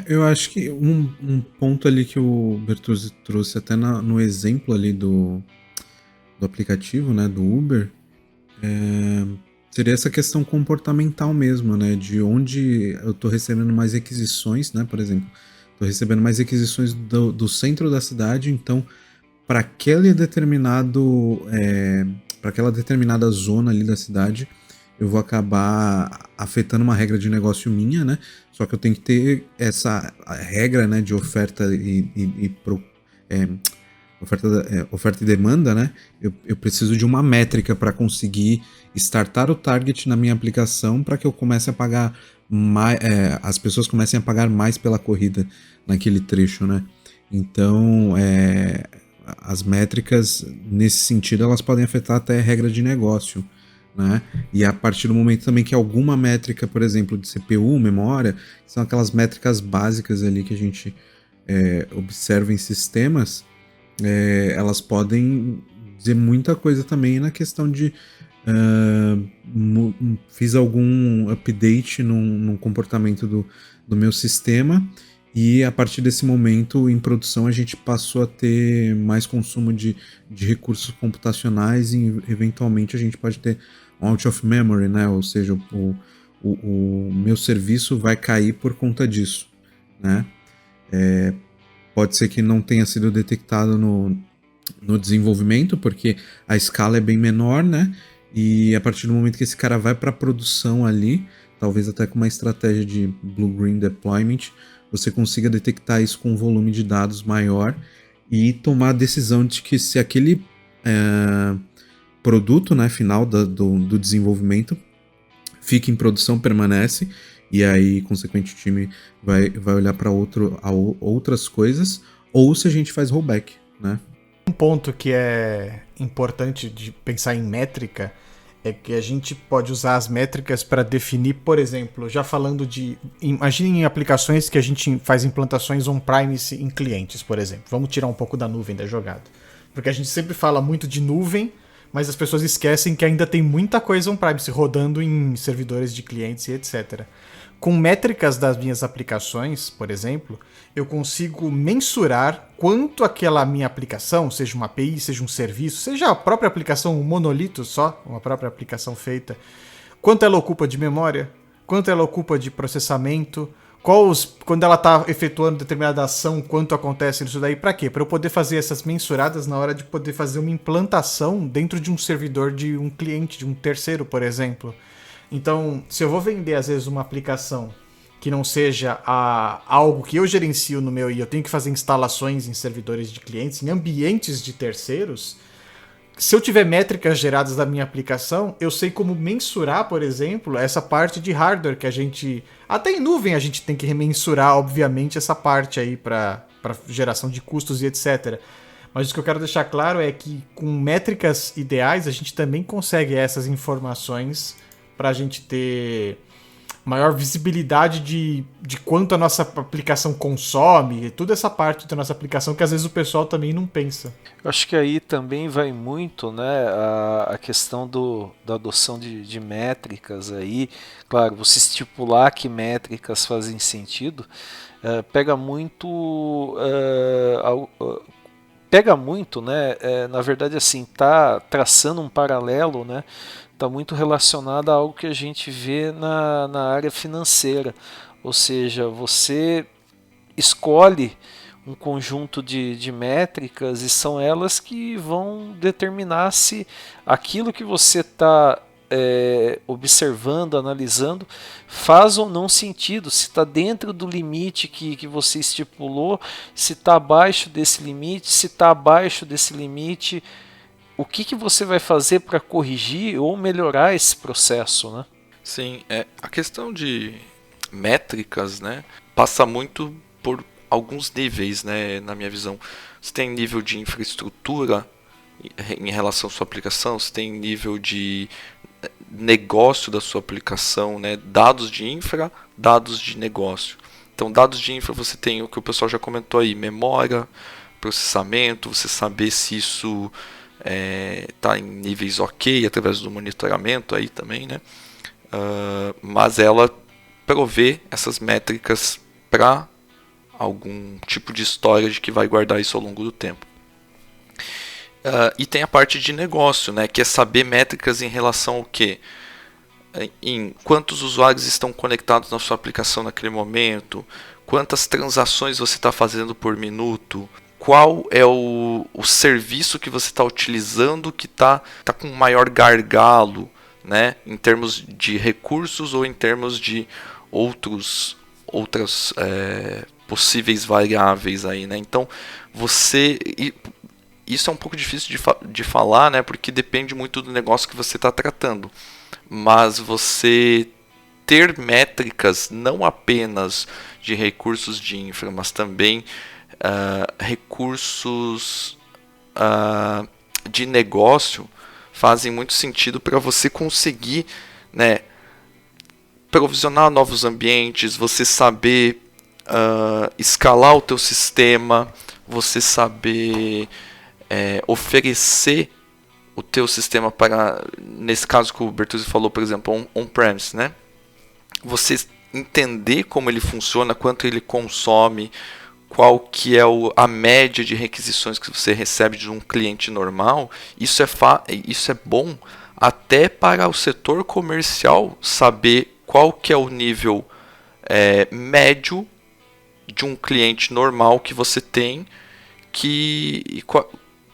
Eu acho que um ponto ali que o Bertuzzi trouxe até no exemplo ali do aplicativo, né, do Uber, seria essa questão comportamental mesmo, né? De onde eu estou recebendo mais requisições, né? Por exemplo, estou recebendo mais requisições do centro da cidade, então para aquela determinada zona ali da cidade, eu vou acabar afetando uma regra de negócio minha, né? Só que eu tenho que ter essa regra, né, de oferta oferta e demanda, né? Eu preciso de uma métrica para conseguir startar o target na minha aplicação para que eu comece a pagar mais, as pessoas comecem a pagar mais pela corrida naquele trecho, né? Então, as métricas, nesse sentido, elas podem afetar até a regra de negócio, né? E a partir do momento também que alguma métrica, por exemplo, de CPU, memória, são aquelas métricas básicas ali que a gente observa em sistemas, elas podem dizer muita coisa também na questão de fiz algum update num comportamento do meu sistema, e a partir desse momento em produção a gente passou a ter mais consumo de recursos computacionais e eventualmente a gente pode ter um out of memory, né? Ou seja, o meu serviço vai cair por conta disso, né? Pode ser que não tenha sido detectado no desenvolvimento, porque a escala é bem menor, né? E a partir do momento que esse cara vai para a produção ali, talvez até com uma estratégia de blue-green deployment, você consiga detectar isso com um volume de dados maior e tomar a decisão de que se aquele produto, né, final do desenvolvimento fica em produção, permanece, e aí, consequentemente, o time vai olhar para outras coisas, ou se a gente faz rollback, né? Um ponto que é importante de pensar em métrica é que a gente pode usar as métricas para definir, por exemplo, já falando de... Imaginem aplicações que a gente faz implantações on-premise em clientes, por exemplo. Vamos tirar um pouco da nuvem da jogada. Porque a gente sempre fala muito de nuvem, mas as pessoas esquecem que ainda tem muita coisa on-premise rodando em servidores de clientes e etc. Com métricas das minhas aplicações, por exemplo, eu consigo mensurar quanto aquela minha aplicação, seja uma API, seja um serviço, seja a própria aplicação, um monolito só, uma própria aplicação feita, quanto ela ocupa de memória, quanto ela ocupa de processamento, quando ela está efetuando determinada ação, quanto acontece nisso daí, para quê? Para eu poder fazer essas mensuradas na hora de poder fazer uma implantação dentro de um servidor de um cliente, de um terceiro, por exemplo. Então, se eu vou vender, às vezes, uma aplicação que não seja algo que eu gerencio no meu e eu tenho que fazer instalações em servidores de clientes, em ambientes de terceiros, se eu tiver métricas geradas da minha aplicação, eu sei como mensurar, por exemplo, essa parte de hardware que a gente... Até em nuvem a gente tem que mensurar, obviamente, essa parte aí para geração de custos e etc. Mas o que eu quero deixar claro é que com métricas ideais a gente também consegue essas informações para a gente ter maior visibilidade de quanto a nossa aplicação consome, toda essa parte da nossa aplicação que às vezes o pessoal também não pensa. Eu acho que aí também vai muito, né, a questão da adoção de métricas aí. Claro, você estipular que métricas fazem sentido, pega muito, né, na verdade assim, tá traçando um paralelo, né, está muito relacionada a algo que a gente vê na área financeira, ou seja, você escolhe um conjunto de métricas e são elas que vão determinar se aquilo que você está observando, analisando, faz ou não sentido, se está dentro do limite que você estipulou, se está abaixo desse limite, se está abaixo desse limite, o que você vai fazer para corrigir ou melhorar esse processo, né? Sim, a questão de métricas, né, passa muito por alguns níveis, né, na minha visão. Você tem nível de infraestrutura em relação à sua aplicação, você tem nível de negócio da sua aplicação, né, dados de infra, dados de negócio. Então, dados de infra você tem o que o pessoal já comentou aí, memória, processamento, você saber se isso está em níveis ok através do monitoramento aí também, né? Mas ela provê essas métricas para algum tipo de storage que vai guardar isso ao longo do tempo. E tem a parte de negócio, né? Que é saber métricas em relação ao quê? Em quantos usuários estão conectados na sua aplicação naquele momento, quantas transações você está fazendo por minuto, qual é o serviço que você está utilizando que está com maior gargalo, né, em termos de recursos ou em termos de outras possíveis variáveis aí, né? Então isso é um pouco difícil de falar, né, porque depende muito do negócio que você está tratando, mas você ter métricas não apenas de recursos de infra, mas também recursos de negócio fazem muito sentido para você conseguir, né, provisionar novos ambientes, você saber escalar o teu sistema, você saber oferecer o teu sistema para, nesse caso que o Bertuzzi falou, por exemplo, on-premise, né? Você entender como ele funciona, quanto ele consome, qual que é a média de requisições que você recebe de um cliente normal, isso é bom até para o setor comercial saber qual que é o nível médio de um cliente normal que você tem,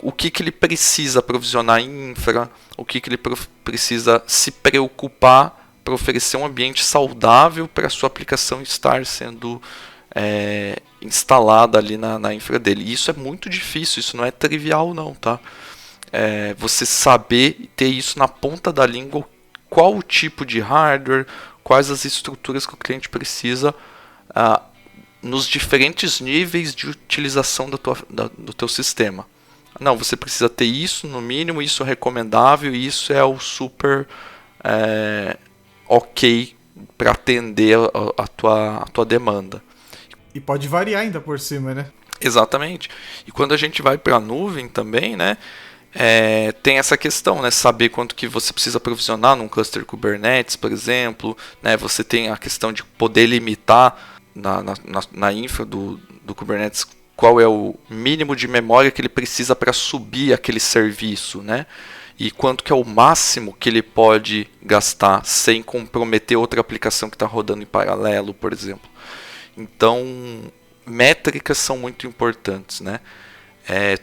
o que ele precisa provisionar em infra, o que ele precisa se preocupar para oferecer um ambiente saudável para a sua aplicação estar sendo instalada ali na infra dele. E isso é muito difícil, isso não é trivial não, tá? Você saber ter isso na ponta da língua, qual o tipo de hardware, quais as estruturas que o cliente precisa nos diferentes níveis de utilização do teu sistema. não, você precisa ter isso no mínimo, isso é recomendável, e isso é o super ok para atender a tua demanda. E pode variar ainda por cima, né? Exatamente. E quando a gente vai para a nuvem também, né, tem essa questão, né, saber quanto que você precisa provisionar num cluster Kubernetes, por exemplo, né, você tem a questão de poder limitar na infra do Kubernetes qual é o mínimo de memória que ele precisa para subir aquele serviço, né, e quanto que é o máximo que ele pode gastar sem comprometer outra aplicação que está rodando em paralelo, por exemplo. Então, métricas são muito importantes, né?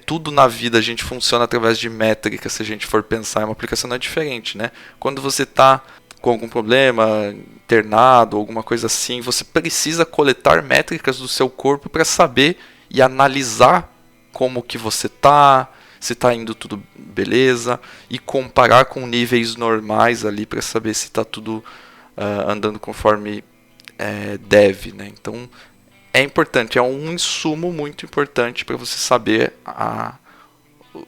Tudo na vida a gente funciona através de métricas, se a gente for pensar, uma aplicação não é diferente, né? Quando você está com algum problema, internado, alguma coisa assim, você precisa coletar métricas do seu corpo para saber e analisar como que você está, se está indo tudo beleza, e comparar com níveis normais ali para saber se está tudo andando conforme deve, né? Então, é importante, é um insumo muito importante para você saber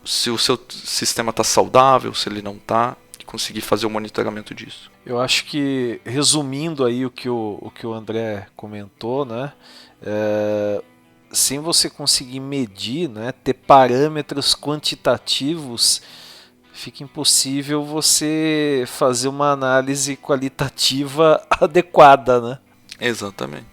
se o seu sistema está saudável, se ele não está, e conseguir fazer o monitoramento disso. Eu acho que, resumindo aí o que o André comentou, né, sem você conseguir medir, né, ter parâmetros quantitativos, fica impossível você fazer uma análise qualitativa adequada, né? Exatamente.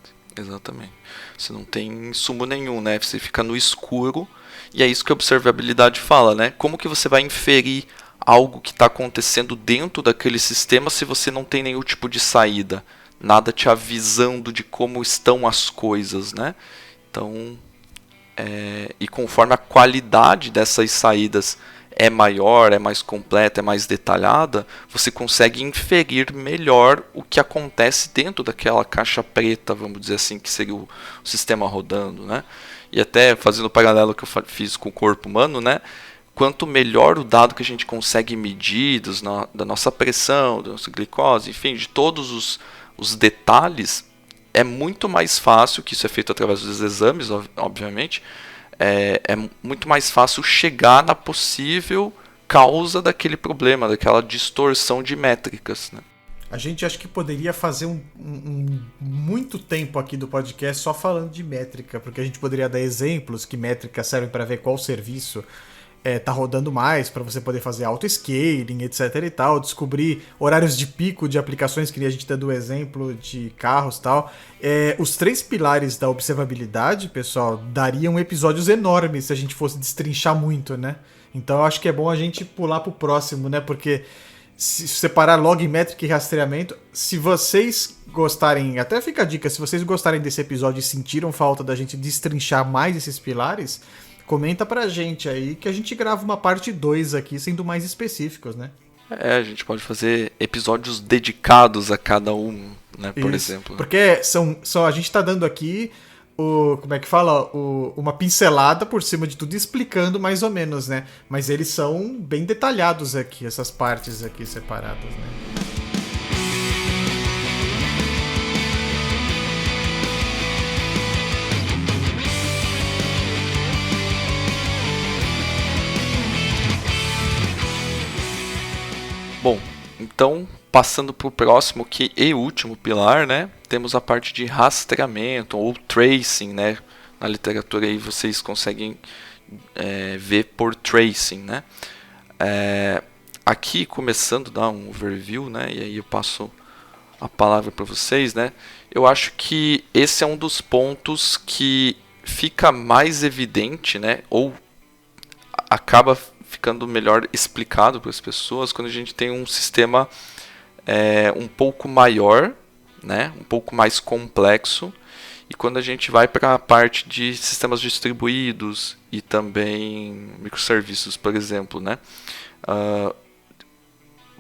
Você não tem insumo nenhum, né? Você fica no escuro, e é isso que a observabilidade fala, né? Como que você vai inferir algo que está acontecendo dentro daquele sistema se você não tem nenhum tipo de saída? Nada te avisando de como estão as coisas, né? Então, e conforme a qualidade dessas saídas é maior, é mais completa, é mais detalhada, você consegue inferir melhor o que acontece dentro daquela caixa preta, vamos dizer assim, que seria o sistema rodando, né? E até fazendo o paralelo que eu fiz com o corpo humano, né? Quanto melhor o dado que a gente consegue medir da nossa pressão, da nossa glicose, enfim, de todos os detalhes, é muito mais fácil, que isso é feito através dos exames, obviamente, é muito mais fácil chegar na possível causa daquele problema, daquela distorção de métricas, né? A gente acho que poderia fazer muito tempo aqui do podcast só falando de métrica, porque a gente poderia dar exemplos que métricas servem para ver qual serviço tá rodando mais, para você poder fazer auto-scaling, etc e tal, descobrir horários de pico de aplicações, que a gente tá do exemplo de carros e tal. Os 3 pilares da observabilidade, pessoal, dariam episódios enormes se a gente fosse destrinchar muito, né? Então eu acho que é bom a gente pular pro próximo, né? Porque se separar log, métrica e rastreamento, se vocês gostarem, até fica a dica, se vocês gostarem desse episódio e sentiram falta da gente destrinchar mais esses pilares, comenta pra gente aí que a gente grava uma parte 2 aqui, sendo mais específicos, né? A gente pode fazer episódios dedicados a cada um, né, por exemplo. Né? Porque a gente tá dando aqui como é que fala? Uma pincelada por cima de tudo, explicando mais ou menos, né? Mas eles são bem detalhados aqui, essas partes aqui separadas, né? Bom, então, passando para o próximo e último pilar, né, temos a parte de rastreamento ou tracing, né, na literatura aí vocês conseguem ver por tracing, né. Aqui, começando a dar um overview, né, e aí eu passo a palavra para vocês, né, eu acho que esse é um dos pontos que fica mais evidente, né, ou acaba ficando melhor explicado para as pessoas quando a gente tem um sistema um pouco maior, né, um pouco mais complexo, e quando a gente vai para a parte de sistemas distribuídos e também microserviços, por exemplo, né,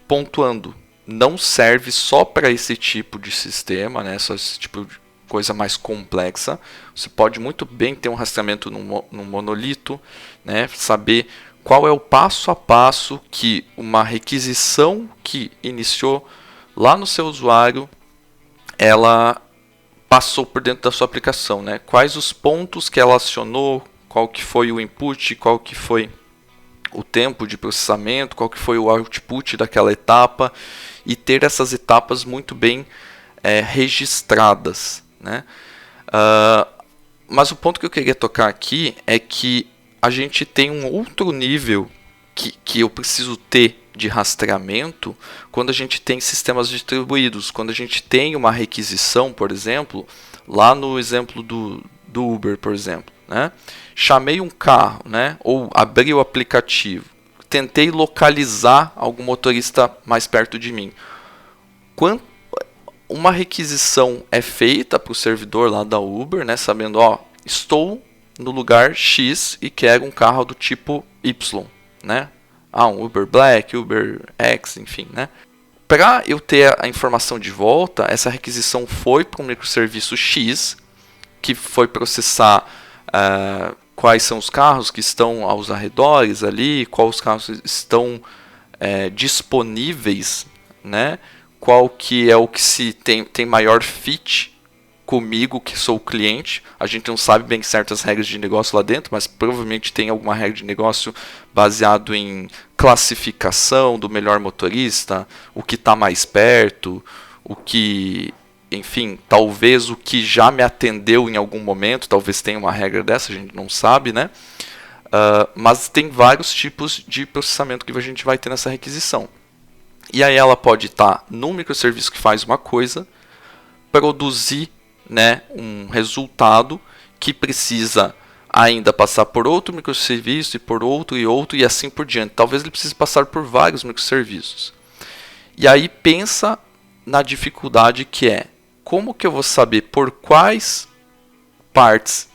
pontuando, não serve só para esse tipo de sistema, né, só esse tipo de coisa mais complexa. Você pode muito bem ter um rastreamento num monolito, né, saber qual é o passo a passo que uma requisição que iniciou lá no seu usuário, ela passou por dentro da sua aplicação, né? Quais os pontos que ela acionou, qual que foi o input, qual que foi o tempo de processamento, qual que foi o output daquela etapa, e ter essas etapas muito bem registradas, né? Mas o ponto que eu queria tocar aqui é que a gente tem um outro nível que eu preciso ter de rastreamento quando a gente tem sistemas distribuídos, quando a gente tem uma requisição, por exemplo, lá no exemplo do Uber, por exemplo, né? Chamei um carro, né? Ou abri o aplicativo, tentei localizar algum motorista mais perto de mim. Quando uma requisição é feita para o servidor lá da Uber, né? Sabendo, estou no lugar X e quero um carro do tipo Y, né? Um Uber Black, Uber X, enfim, né? Para eu ter a informação de volta, essa requisição foi para um microserviço X, que foi processar quais são os carros que estão aos arredores ali, quais os carros estão disponíveis, né? Qual que é o que se tem maior fit comigo, que sou o cliente. A gente não sabe bem certas regras de negócio lá dentro, mas provavelmente tem alguma regra de negócio baseado em classificação do melhor motorista, o que está mais perto, o que, enfim, talvez o que já me atendeu em algum momento, talvez tenha uma regra dessa, a gente não sabe, né? Mas tem vários tipos de processamento que a gente vai ter nessa requisição. E aí ela pode estar num microserviço que faz uma coisa, produzir, né, um resultado que precisa ainda passar por outro microserviço e por outro e assim por diante. Talvez ele precise passar por vários microserviços. E aí pensa na dificuldade que é, como que eu vou saber por quais partes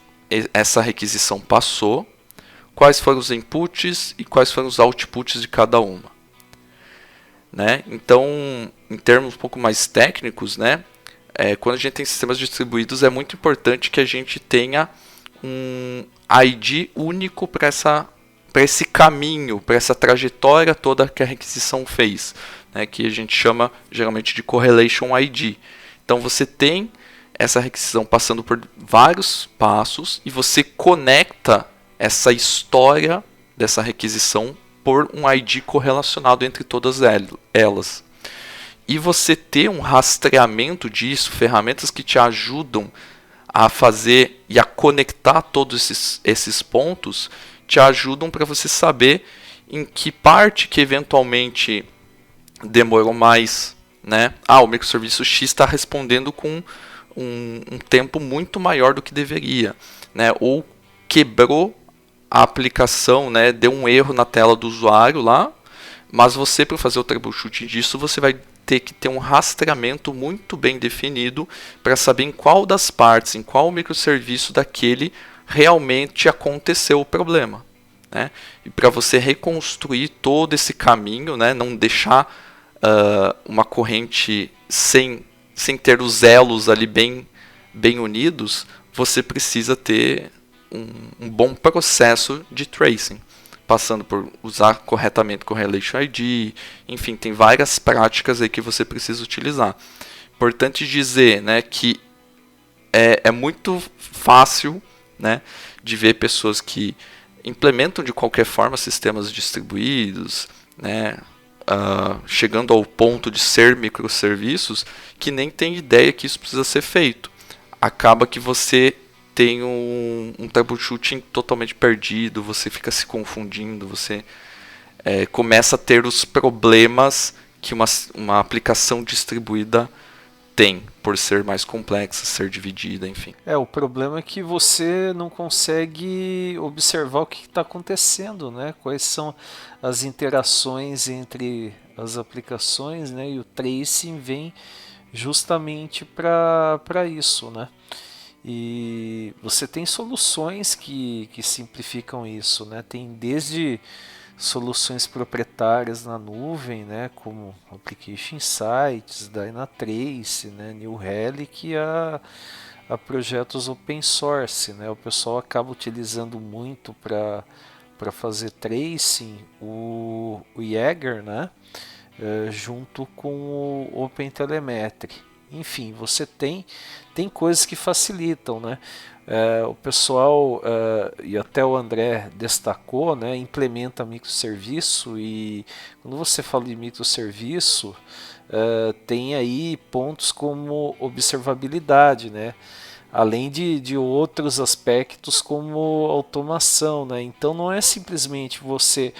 essa requisição passou, quais foram os inputs e quais foram os outputs de cada uma, né? Então, em termos um pouco mais técnicos, né, quando a gente tem sistemas distribuídos, é muito importante que a gente tenha um ID único para esse caminho, para essa trajetória toda que a requisição fez, né, que a gente chama geralmente de Correlation ID. Então você tem essa requisição passando por vários passos e você conecta essa história dessa requisição por um ID correlacionado entre todas elas. E você ter um rastreamento disso, ferramentas que te ajudam a fazer e a conectar todos esses pontos, te ajudam para você saber em que parte que eventualmente demorou mais, né? O microserviço X está respondendo com um tempo muito maior do que deveria, né? Ou quebrou a aplicação, né? Deu um erro na tela do usuário lá, mas você, para fazer o troubleshooting disso, você vai ter que ter um rastreamento muito bem definido para saber em qual das partes, em qual microserviço daquele realmente aconteceu o problema, né? E para você reconstruir todo esse caminho, né? Não deixar uma corrente sem ter os elos ali bem unidos, você precisa ter um bom processo de tracing, passando por usar corretamente Correlation ID, enfim, tem várias práticas aí que você precisa utilizar. Importante dizer, né, que é muito fácil, né, de ver pessoas que implementam de qualquer forma sistemas distribuídos, né, chegando ao ponto de ser microserviços, que nem tem ideia que isso precisa ser feito. Acaba que você tem um troubleshooting totalmente perdido, você fica se confundindo, você começa a ter os problemas que uma aplicação distribuída tem, por ser mais complexa, ser dividida, enfim. O problema é que você não consegue observar o que está acontecendo, né? Quais são as interações entre as aplicações, né? E o tracing vem justamente para isso, né? E você tem soluções que simplificam isso, né? Tem desde soluções proprietárias na nuvem, né, como Application Insights, Dynatrace, né, New Relic, a projetos open source, né? O pessoal acaba utilizando muito para fazer tracing o Jaeger, né, junto com o OpenTelemetry. enfim, você tem coisas que facilitam, né? O pessoal, e até o André destacou, né, implementa microserviço, e quando você fala de microserviço, tem aí pontos como observabilidade, né? Além de outros aspectos como automação, né? Então não é simplesmente você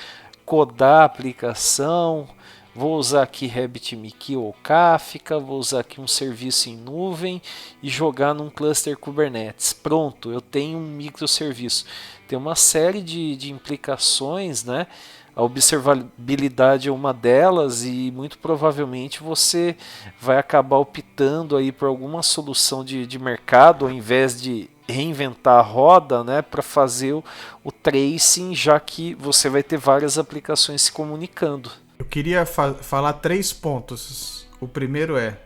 codar a aplicação, vou usar aqui RabbitMQ ou Kafka, vou usar aqui um serviço em nuvem e jogar num cluster Kubernetes. Pronto, eu tenho um microserviço. Tem uma série de implicações, né? A observabilidade é uma delas, e muito provavelmente você vai acabar optando aí por alguma solução de mercado, ao invés de reinventar a roda, né, para fazer o tracing, já que você vai ter várias aplicações se comunicando. Eu queria falar 3 pontos. O primeiro é,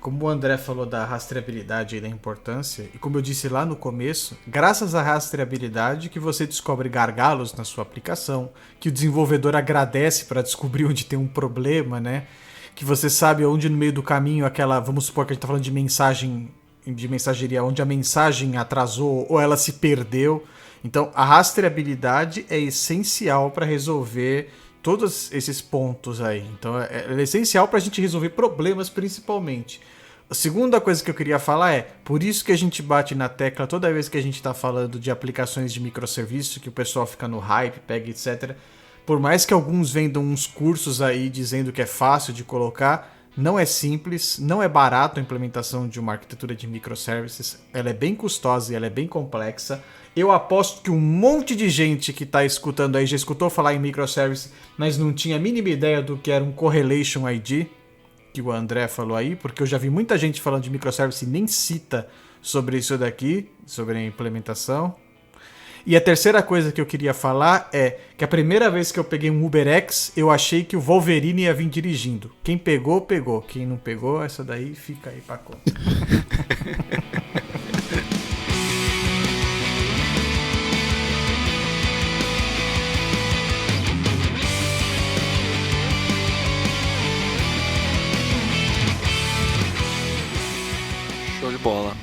como o André falou da rastreabilidade e da importância, e como eu disse lá no começo, graças à rastreabilidade que você descobre gargalos na sua aplicação, que o desenvolvedor agradece para descobrir onde tem um problema, né? Que você sabe onde no meio do caminho aquela, vamos supor que a gente está falando de mensageria, onde a mensagem atrasou ou ela se perdeu. Então, a rastreabilidade é essencial para resolver todos esses pontos aí. Então é essencial para a gente resolver problemas principalmente. A segunda coisa que eu queria falar é, por isso que a gente bate na tecla toda vez que a gente está falando de aplicações de microserviço, que o pessoal fica no hype, pega, etc. Por mais que alguns vendam uns cursos aí dizendo que é fácil de colocar, não é simples, não é barato a implementação de uma arquitetura de microservices, ela é bem custosa e ela é bem complexa. Eu aposto que um monte de gente que está escutando aí já escutou falar em microservice, mas não tinha a mínima ideia do que era um Correlation ID, que o André falou aí, porque eu já vi muita gente falando de microservice e nem cita sobre isso daqui, sobre a implementação. E a terceira coisa que eu queria falar é que a primeira vez que eu peguei um UberX, eu achei que o Wolverine ia vir dirigindo. Quem pegou, pegou. Quem não pegou, essa daí fica aí pra conta. Show de bola.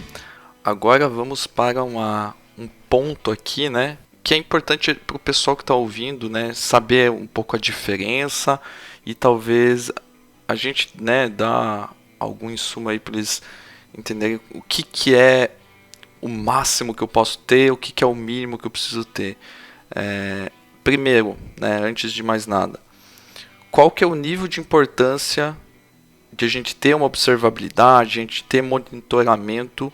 Agora vamos para um ponto aqui, né, que é importante para o pessoal que está ouvindo, né, saber um pouco a diferença e talvez a gente, né, dar algum insumo aí para eles entenderem o que é o máximo que eu posso ter, o que é o mínimo que eu preciso ter. Primeiro, né, antes de mais nada, qual que é o nível de importância de a gente ter uma observabilidade, a gente ter monitoramento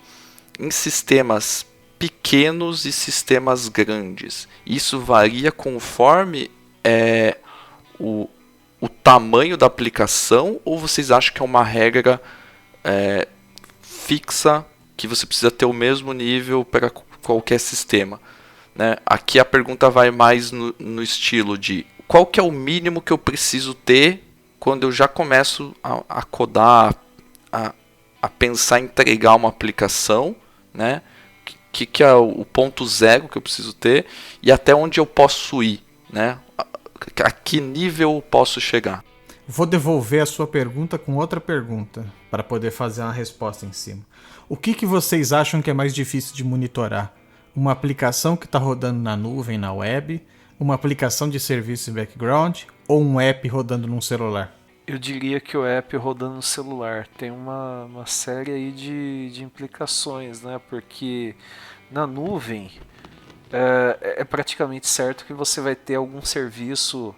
em sistemas pequenos e sistemas grandes. Isso varia conforme o tamanho da aplicação, ou vocês acham que é uma regra fixa que você precisa ter o mesmo nível para qualquer sistema? Né? Aqui a pergunta vai mais no estilo de qual que é o mínimo que eu preciso ter quando eu já começo a codar, a pensar em entregar uma aplicação, né? Que é o ponto zero que eu preciso ter e até onde eu posso ir, né? A que nível eu posso chegar? Vou devolver a sua pergunta com outra pergunta para poder fazer uma resposta em cima. O que vocês acham que é mais difícil de monitorar? Uma aplicação que está rodando na nuvem, na web, uma aplicação de serviço em background ou um app rodando num celular? Eu diria que o app rodando no celular tem uma série aí de implicações, né? Porque na nuvem é praticamente certo que você vai ter algum serviço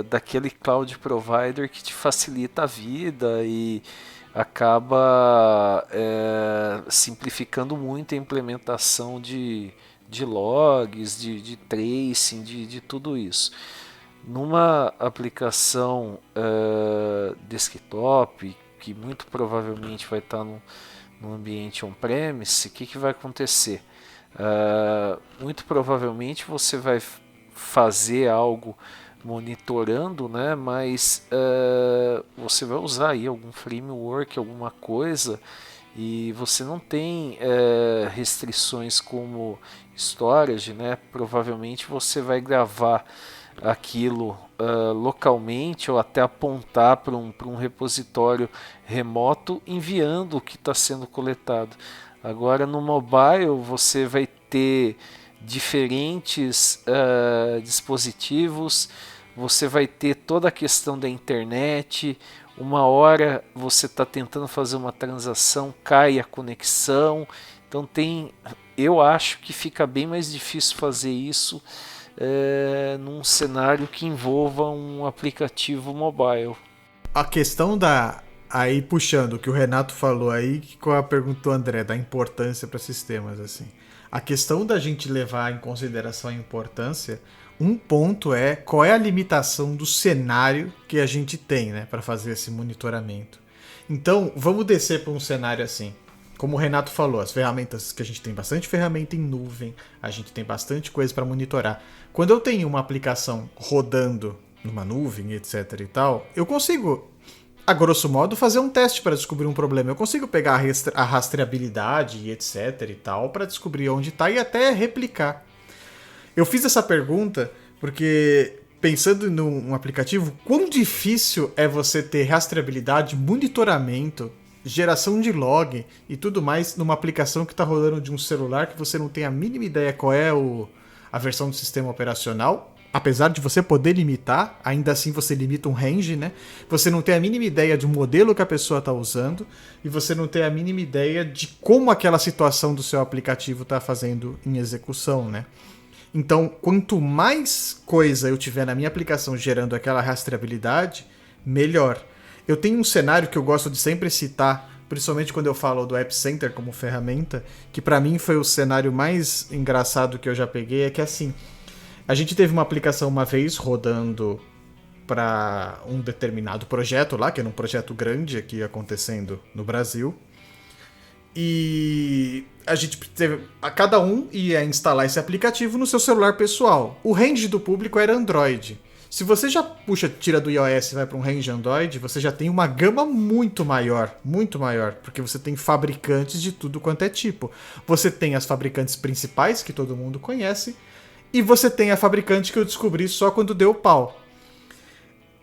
daquele cloud provider que te facilita a vida e acaba simplificando muito a implementação de logs, de tracing, de tudo isso. Numa aplicação desktop, que muito provavelmente vai estar no ambiente on-premise, o que vai acontecer? Muito provavelmente você vai fazer algo monitorando, né? Mas você vai usar aí algum framework, alguma coisa, e você não tem restrições como storage, né? Provavelmente você vai gravar aquilo localmente ou até apontar para um repositório remoto enviando o que está sendo coletado. Agora no mobile você vai ter diferentes dispositivos, você vai ter toda a questão da internet. Uma hora você está tentando fazer uma transação, cai a conexão. Então eu acho que fica bem mais difícil fazer isso num cenário que envolva um aplicativo mobile. A questão aí puxando o que o Renato falou aí, com a pergunta do André, da importância para sistemas, assim. A questão da gente levar em consideração a importância, um ponto é qual é a limitação do cenário que a gente tem, né, para fazer esse monitoramento. Então, vamos descer para um cenário assim. Como o Renato falou, as ferramentas que a gente tem bastante ferramenta em nuvem, a gente tem bastante coisa para monitorar. Quando eu tenho uma aplicação rodando numa nuvem, etc e tal, eu consigo, a grosso modo, fazer um teste para descobrir um problema. Eu consigo pegar a rastreabilidade e etc e tal para descobrir onde está e até replicar. Eu fiz essa pergunta porque, pensando num aplicativo, quão difícil é você ter rastreabilidade, monitoramento, geração de log e tudo mais numa aplicação que está rodando de um celular que você não tem a mínima ideia qual é a versão do sistema operacional. Apesar de você poder limitar, ainda assim você limita um range, né? Você não tem a mínima ideia de um modelo que a pessoa está usando e você não tem a mínima ideia de como aquela situação do seu aplicativo está fazendo em execução, né? Então, quanto mais coisa eu tiver na minha aplicação gerando aquela rastreabilidade, melhor. Eu tenho um cenário que eu gosto de sempre citar, principalmente quando eu falo do App Center como ferramenta, que para mim foi o cenário mais engraçado que eu já peguei, é que assim, a gente teve uma aplicação uma vez rodando para um determinado projeto lá, que era um projeto grande aqui acontecendo no Brasil, e a gente teve, cada um ia instalar esse aplicativo no seu celular pessoal. O range do público era Android. Se você já tira do iOS e vai para um range Android, você já tem uma gama muito maior, porque você tem fabricantes de tudo quanto é tipo. Você tem as fabricantes principais, que todo mundo conhece, e você tem a fabricante que eu descobri só quando deu pau.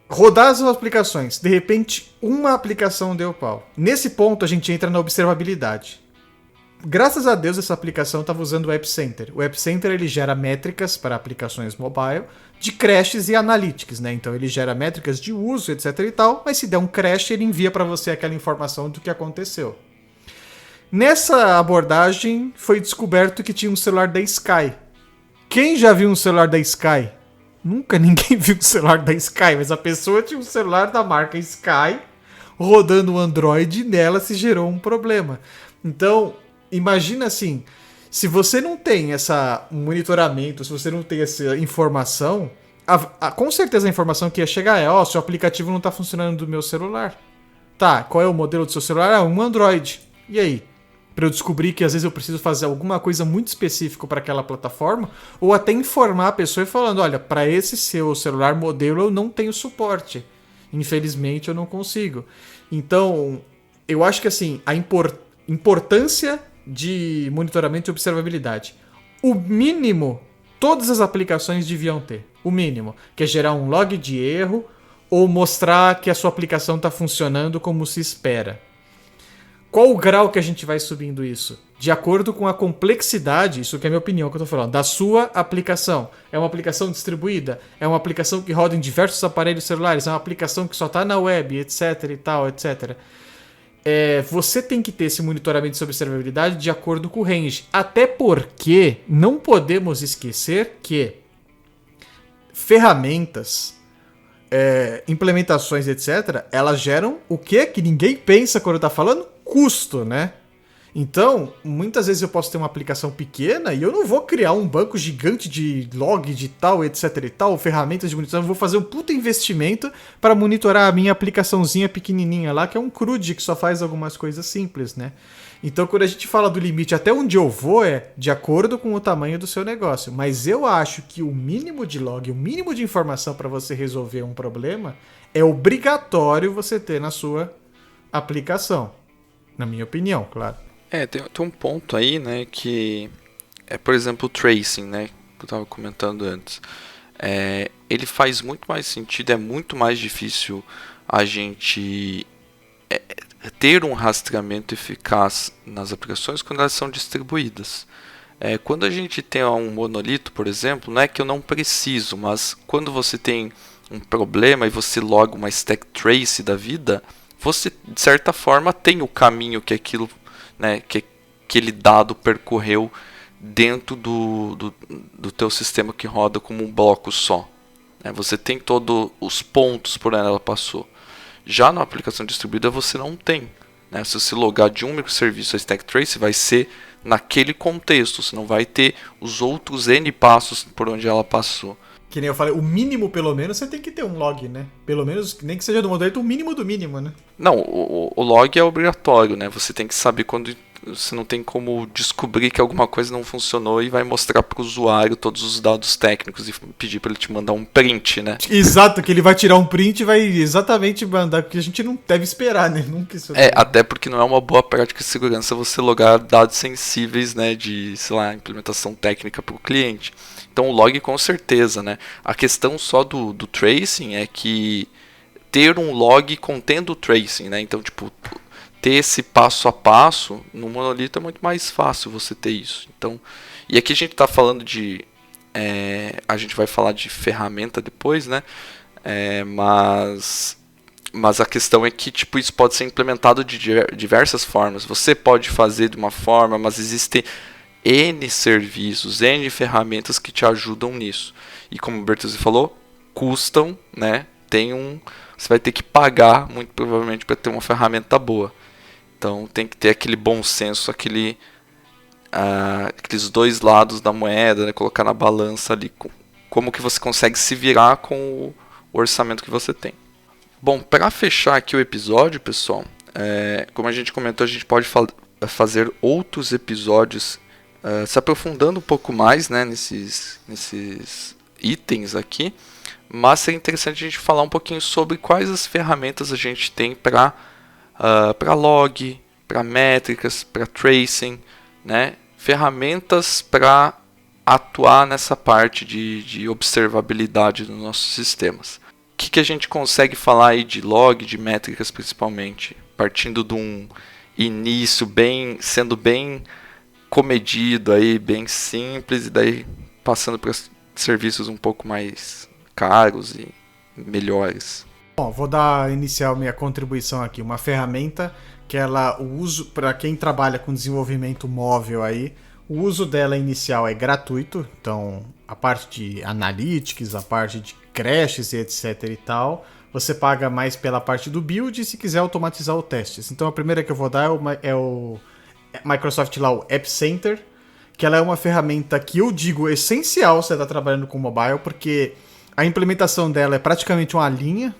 Rodar as aplicações, de repente uma aplicação deu pau. Nesse ponto a gente entra na observabilidade. Graças a Deus essa aplicação estava usando o App Center. O App Center ele gera métricas para aplicações mobile de crashes e analytics, né? Então ele gera métricas de uso, etc e tal, mas se der um crash ele envia para você aquela informação do que aconteceu. Nessa abordagem foi descoberto que tinha um celular da Sky. Quem já viu um celular da Sky? Nunca ninguém viu um celular da Sky, mas a pessoa tinha um celular da marca Sky rodando o Android e nela se gerou um problema. Então, imagina assim, se você não tem esse monitoramento, se você não tem essa informação, com certeza a informação que ia chegar é, seu aplicativo não está funcionando do meu celular. Tá, qual é o modelo do seu celular? Um Android. E aí? Para eu descobrir que às vezes eu preciso fazer alguma coisa muito específica para aquela plataforma, ou até informar a pessoa e falando, olha, para esse seu celular modelo eu não tenho suporte. Infelizmente eu não consigo. Então, eu acho que assim, a importância de monitoramento e observabilidade. O mínimo, todas as aplicações deviam ter. O mínimo, que é gerar um log de erro ou mostrar que a sua aplicação está funcionando como se espera. Qual o grau que a gente vai subindo isso? De acordo com a complexidade, isso que é a minha opinião que eu estou falando, da sua aplicação. É uma aplicação distribuída? É uma aplicação que roda em diversos aparelhos celulares? É uma aplicação que só está na web, etc e tal, etc. Você tem que ter esse monitoramento de observabilidade de acordo com o range. Até porque não podemos esquecer que ferramentas, implementações, etc., elas geram o quê? Que ninguém pensa quando está falando? Custo, né? Então, muitas vezes eu posso ter uma aplicação pequena e eu não vou criar um banco gigante de log de tal, etc e tal, ferramentas de monitoramento, eu vou fazer um puta investimento para monitorar a minha aplicaçãozinha pequenininha lá, que é um CRUD que só faz algumas coisas simples, né? Então, quando a gente fala do limite até onde eu vou é de acordo com o tamanho do seu negócio, mas eu acho que o mínimo de log, o mínimo de informação para você resolver um problema é obrigatório você ter na sua aplicação, na minha opinião, claro. Tem um ponto aí, né, que é, por exemplo, o tracing, né, que eu estava comentando antes. ele faz muito mais sentido, é muito mais difícil a gente ter um rastreamento eficaz nas aplicações quando elas são distribuídas. Quando a gente tem um monolito, por exemplo, não é que eu não preciso, mas quando você tem um problema e você loga uma stack trace da vida, você de certa forma tem o caminho que aquilo, né, que aquele dado percorreu dentro do teu sistema que roda como um bloco só. Você tem todos os pontos por onde ela passou. Já na aplicação distribuída você não tem. Se você logar de um microserviço a stack trace, vai ser naquele contexto. Você não vai ter os outros N passos por onde ela passou. Que nem eu falei, o mínimo pelo menos você tem que ter um log, né? Pelo menos, nem que seja do monolito, o mínimo do mínimo, né? Não, o log é obrigatório, né? Você tem que saber quando você não tem como descobrir que alguma coisa não funcionou e vai mostrar para o usuário todos os dados técnicos e pedir para ele te mandar um print, né? Exato, que ele vai tirar um print e vai exatamente mandar, porque a gente não deve esperar, né? Nunca isso. Até porque não é uma boa prática de segurança você logar dados sensíveis, né, de, sei lá, implementação técnica para o cliente. Então o log com certeza, né? A questão só do tracing é que ter um log contendo o tracing, né? Então, tipo, ter esse passo a passo no monolito é muito mais fácil você ter isso. Então, e aqui a gente está falando de... a gente vai falar de ferramenta depois, né? Mas a questão é que tipo, isso pode ser implementado de diversas formas. Você pode fazer de uma forma, mas existem N serviços, N ferramentas que te ajudam nisso. E como o Bertuzzi falou, custam, né? Você vai ter que pagar, muito provavelmente, para ter uma ferramenta boa. Então tem que ter aquele bom senso, aqueles dois lados da moeda, né? Colocar na balança ali como que você consegue se virar com o orçamento que você tem. Bom, para fechar aqui o episódio, pessoal, como a gente comentou, a gente pode fazer outros episódios se aprofundando um pouco mais, né, nesses itens aqui, mas seria interessante a gente falar um pouquinho sobre quais as ferramentas a gente tem para log, para métricas, para tracing, né, ferramentas para atuar nessa parte de observabilidade dos nossos sistemas. O que a gente consegue falar aí de log, de métricas principalmente, partindo de um início sendo bem comedido aí, bem simples, e daí passando para serviços um pouco mais caros e melhores. Bom, vou iniciar minha contribuição aqui. Uma ferramenta que o uso para quem trabalha com desenvolvimento móvel aí, o uso dela inicial é gratuito, então a parte de analytics, a parte de crashes e etc e tal, você paga mais pela parte do build e se quiser automatizar os testes. Então a primeira que eu vou dar é o Microsoft lá, o App Center, que ela é uma ferramenta que eu digo essencial se você está trabalhando com mobile, porque a implementação dela é praticamente uma linha.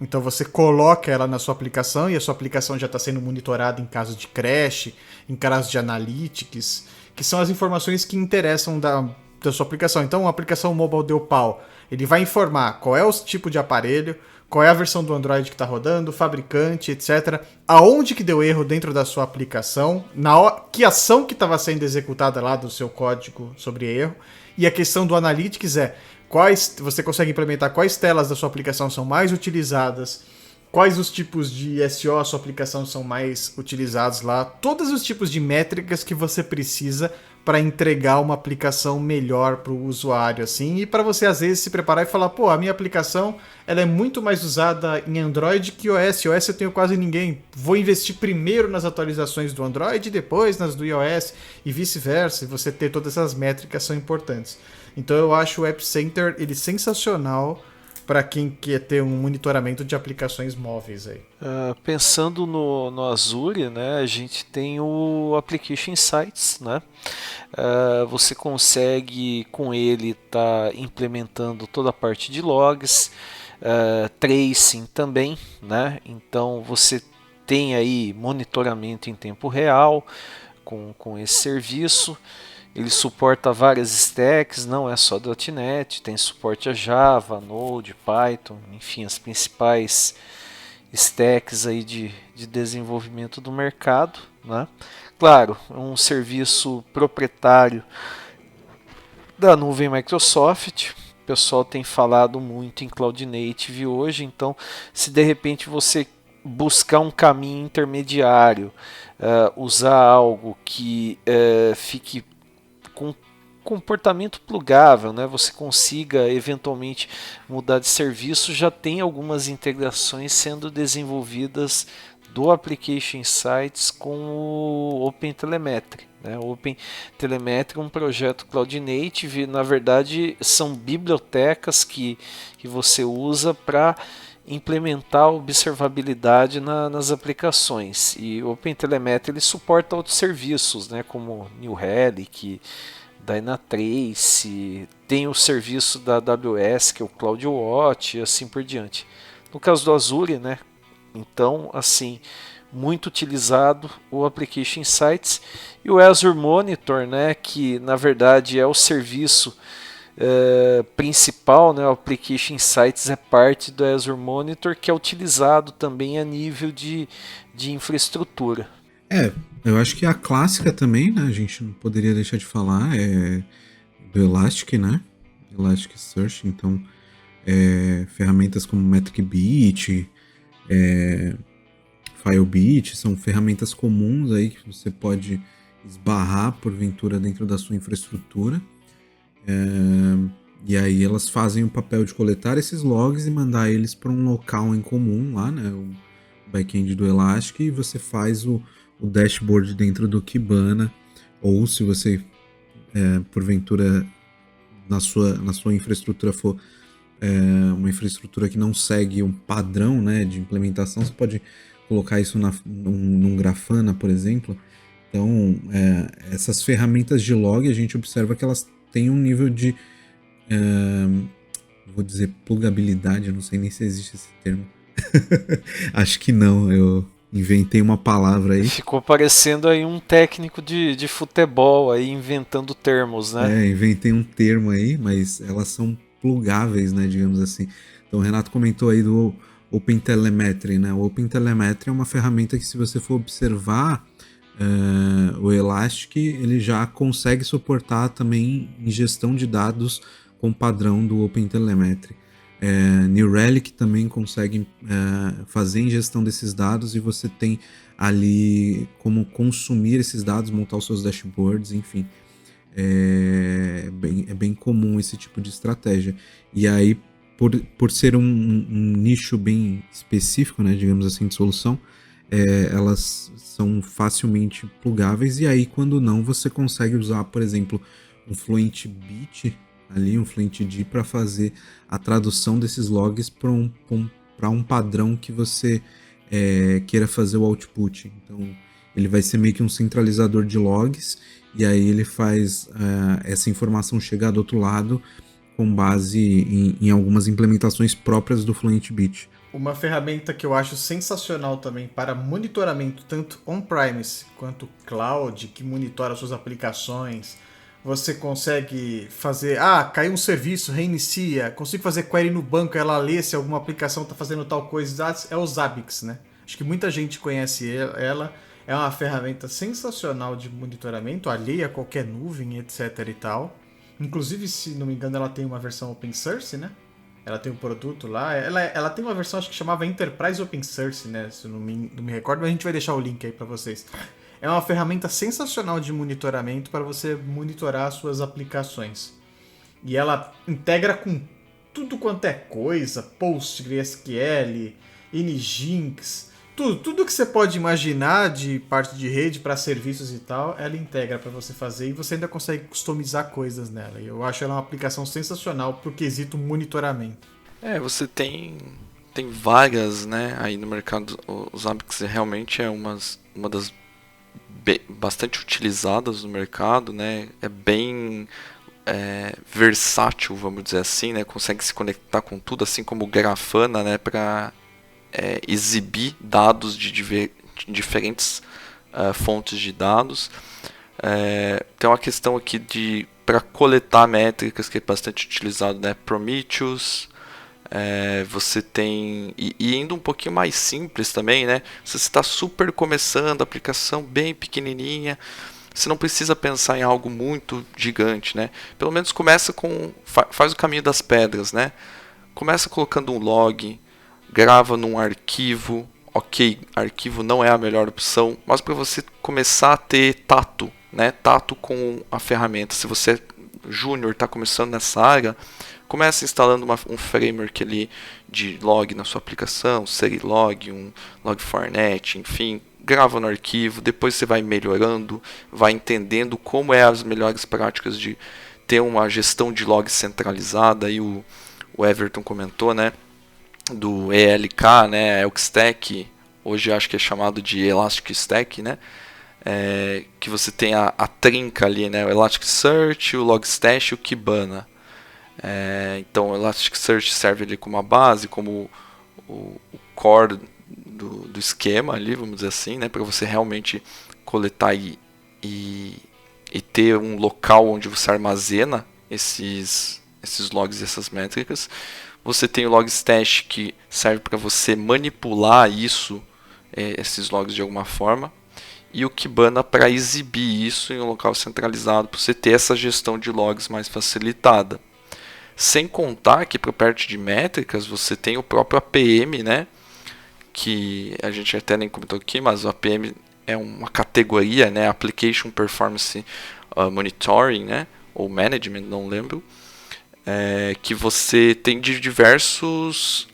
Então você coloca ela na sua aplicação e a sua aplicação já está sendo monitorada em caso de crash, em caso de analytics, que são as informações que interessam da sua aplicação. Então, uma aplicação mobile deu pau, ele vai informar qual é o tipo de aparelho, qual é a versão do Android que está rodando, fabricante, etc. Aonde que deu erro dentro da sua aplicação, que ação que estava sendo executada lá do seu código sobre erro. E a questão do Analytics você consegue implementar quais telas da sua aplicação são mais utilizadas, quais os tipos de SEO a sua aplicação são mais utilizados lá, todos os tipos de métricas que você precisa para entregar uma aplicação melhor para o usuário, assim, e para você às vezes se preparar e falar, pô, a minha aplicação ela é muito mais usada em Android que iOS. iOS eu tenho quase ninguém, vou investir primeiro nas atualizações do Android e depois nas do iOS e vice-versa, e você ter todas essas métricas são importantes. Então eu acho o App Center ele sensacional para quem quer ter um monitoramento de aplicações móveis aí. Pensando no Azure, né, a gente tem o Application Insights, né? Você consegue com ele estar implementando toda a parte de logs, tracing também, né? Então você tem aí monitoramento em tempo real com esse serviço. Ele suporta várias stacks, não é só .NET, tem suporte a Java, Node, Python, enfim, as principais stacks aí de desenvolvimento do mercado, né? Claro, um serviço proprietário da nuvem Microsoft, pessoal tem falado muito em Cloud Native hoje. Então, se de repente você buscar um caminho intermediário, usar algo que fique com comportamento plugável, né? Você consiga eventualmente mudar de serviço, já tem algumas integrações sendo desenvolvidas do Application Insights com o OpenTelemetry. Né? O OpenTelemetry é um projeto Cloud Native, na verdade são bibliotecas que você usa para implementar observabilidade nas aplicações. E o OpenTelemetry ele suporta outros serviços, né? Como New Relic, Dynatrace, tem o serviço da AWS, que é o CloudWatch, e assim por diante. No caso do Azure, né? Então, assim, muito utilizado o Application Insights e o Azure Monitor, né? Que na verdade é o serviço principal, né? O Application Insights é parte do Azure Monitor, que é utilizado também a nível de infraestrutura. Eu acho que a clássica também, né, a gente não poderia deixar de falar, é do Elastic, né? Elasticsearch, então ferramentas como MetricBit, Filebeat, são ferramentas comuns aí que você pode esbarrar porventura dentro da sua infraestrutura. E aí elas fazem o papel de coletar esses logs e mandar eles para um local em comum lá, né? O back-end do Elastic, e você faz o dashboard dentro do Kibana, ou se você porventura na sua infraestrutura for uma infraestrutura que não segue um padrão, né, de implementação, você pode colocar isso num Grafana, por exemplo. Então essas ferramentas de log, a gente observa que elas têm um nível de vou dizer plugabilidade, eu não sei nem se existe esse termo. Acho que não, eu inventei uma palavra aí. Ficou parecendo aí um técnico de futebol aí inventando termos, né? Inventei um termo aí, mas elas são plugáveis, né, digamos assim. Então o Renato comentou aí do OpenTelemetry, né? O OpenTelemetry é uma ferramenta que, se você for observar o Elastic, ele já consegue suportar também ingestão de dados com padrão do OpenTelemetry. New Relic também consegue fazer ingestão desses dados, e você tem ali como consumir esses dados, montar os seus dashboards, enfim. É bem comum esse tipo de estratégia. E aí, por ser um nicho bem específico, né, digamos assim, de solução, elas são facilmente plugáveis, e aí, quando não, você consegue usar, por exemplo, um FluentBit, ali um FluentD, para fazer a tradução desses logs para um padrão que você queira fazer o output. Então ele vai ser meio que um centralizador de logs, e aí ele faz essa informação chegar do outro lado com base em algumas implementações próprias do FluentBit. Uma ferramenta que eu acho sensacional também para monitoramento, tanto on-premise quanto cloud, que monitora suas aplicações. Você consegue fazer, caiu um serviço, reinicia, consigo fazer query no banco, ela lê se alguma aplicação está fazendo tal coisa, é o Zabbix, né? Acho que muita gente conhece ela, é uma ferramenta sensacional de monitoramento, alheia a qualquer nuvem, etc e tal. Inclusive, se não me engano, ela tem uma versão open source, né? Ela tem um produto lá, ela tem uma versão, acho que chamava Enterprise Open Source, né? Se eu não me recordo, mas a gente vai deixar o link aí para vocês. É uma ferramenta sensacional de monitoramento para você monitorar as suas aplicações. E ela integra com tudo quanto é coisa, PostgreSQL, Nginx, tudo que você pode imaginar de parte de rede para serviços e tal, ela integra para você fazer, e você ainda consegue customizar coisas nela. E eu acho ela uma aplicação sensacional pro quesito monitoramento. Você tem vagas, né, aí no mercado. O Zabbix realmente é uma das bastante utilizadas no mercado, né? É bem versátil, vamos dizer assim, né? Consegue se conectar com tudo, assim como o Grafana, né? Para exibir dados de diferentes fontes de dados. Tem uma questão aqui para coletar métricas que é bastante utilizado, né? Prometheus. Você tem, e indo um pouquinho mais simples também, né? Se você está super começando, a aplicação bem pequenininha, você não precisa pensar em algo muito gigante, né? Pelo menos começa com, faz o caminho das pedras, né? Começa colocando um log, grava num arquivo. Ok, arquivo não é a melhor opção, mas para você começar a ter tato, né? Tato com a ferramenta. Se você é júnior, está começando nessa área, começa instalando um framework ali de log na sua aplicação, Serilog, um Log4j, enfim, grava no arquivo, depois você vai melhorando, vai entendendo como é as melhores práticas de ter uma gestão de logs centralizada. Aí o Everton comentou, né, do ELK, né, Elk Stack, hoje acho que é chamado de Elastic Stack, né, que você tem a trinca ali, né, o Elasticsearch, o Logstash e o Kibana. Então o Elasticsearch serve ali como a base, como o core do esquema ali, vamos dizer assim, né, para você realmente coletar e ter um local onde você armazena esses logs e essas métricas. Você tem o Logstash, que serve para você manipular esses logs de alguma forma, e o Kibana para exibir isso em um local centralizado, para você ter essa gestão de logs mais facilitada. Sem contar que para a parte de métricas você tem o próprio APM, né? Que a gente até nem comentou aqui, mas o APM é uma categoria, né? Application Performance Monitoring, né? Ou Management, não lembro. Que você tem de diversos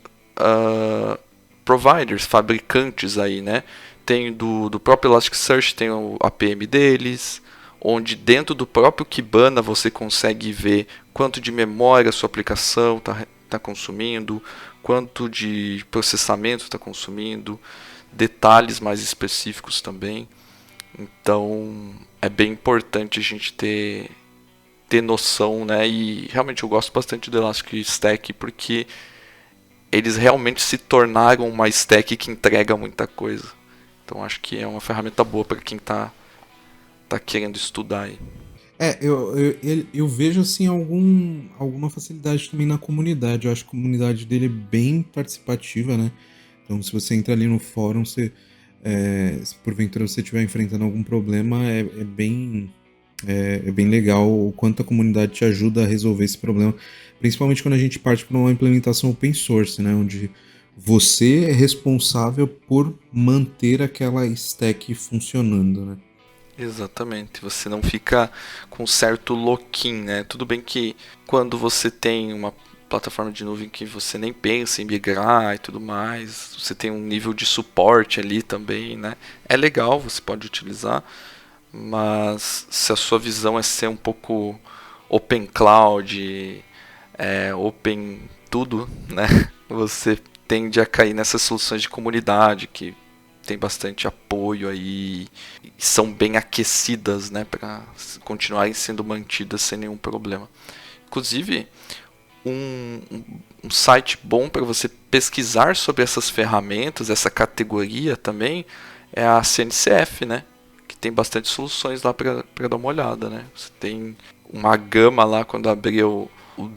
providers, fabricantes aí, né? Tem do próprio Elasticsearch, tem o APM deles, onde dentro do próprio Kibana você consegue ver quanto de memória a sua aplicação está consumindo, quanto de processamento está consumindo, detalhes mais específicos também. Então é bem importante a gente ter noção, né? E realmente eu gosto bastante do Elastic Stack porque eles realmente se tornaram uma stack que entrega muita coisa. Então acho que é uma ferramenta boa para quem está querendo estudar aí. Eu vejo assim alguma facilidade também na comunidade. Eu acho que a comunidade dele é bem participativa, né? Então se você entra ali no fórum, se porventura você estiver enfrentando algum problema, é bem legal o quanto a comunidade te ajuda a resolver esse problema. Principalmente quando a gente parte para uma implementação open source, né? Onde você é responsável por manter aquela stack funcionando, né? Exatamente, você não fica com certo lock-in, né? Tudo bem que quando você tem uma plataforma de nuvem que você nem pensa em migrar e tudo mais, você tem um nível de suporte ali também, né? É legal, você pode utilizar, mas se a sua visão é ser um pouco open cloud, open tudo, né? Você tende a cair nessas soluções de comunidade que tem bastante apoio aí e são bem aquecidas, né, para continuarem sendo mantidas sem nenhum problema. Inclusive, um site bom para você pesquisar sobre essas ferramentas, essa categoria também, é a CNCF, né, que tem bastante soluções lá para dar uma olhada, né. Você tem uma gama lá, quando abrir o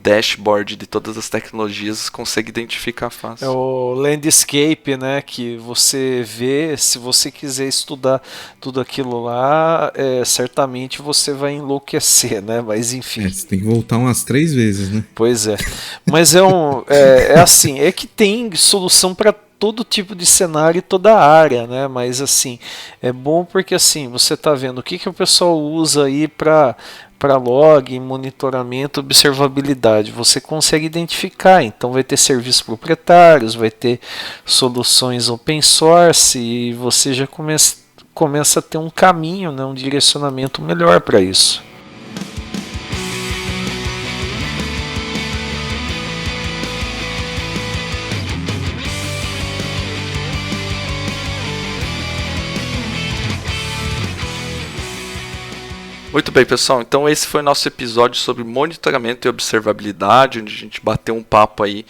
dashboard de todas as tecnologias, consegue identificar fácil. É o landscape, né, que você vê. Se você quiser estudar tudo aquilo lá, certamente você vai enlouquecer, né, mas enfim. Você tem que voltar umas 3 vezes, né? Pois é. Mas assim, é que tem solução para todo tipo de cenário e toda área, né? Mas assim, é bom porque assim, você está vendo o que o pessoal usa aí para log, monitoramento, observabilidade. Você consegue identificar. Então vai ter serviços proprietários, vai ter soluções open source e você já começa a ter um caminho, né? Um direcionamento melhor para isso. Muito bem, pessoal, então esse foi o nosso episódio sobre monitoramento e observabilidade, onde a gente bateu um papo aí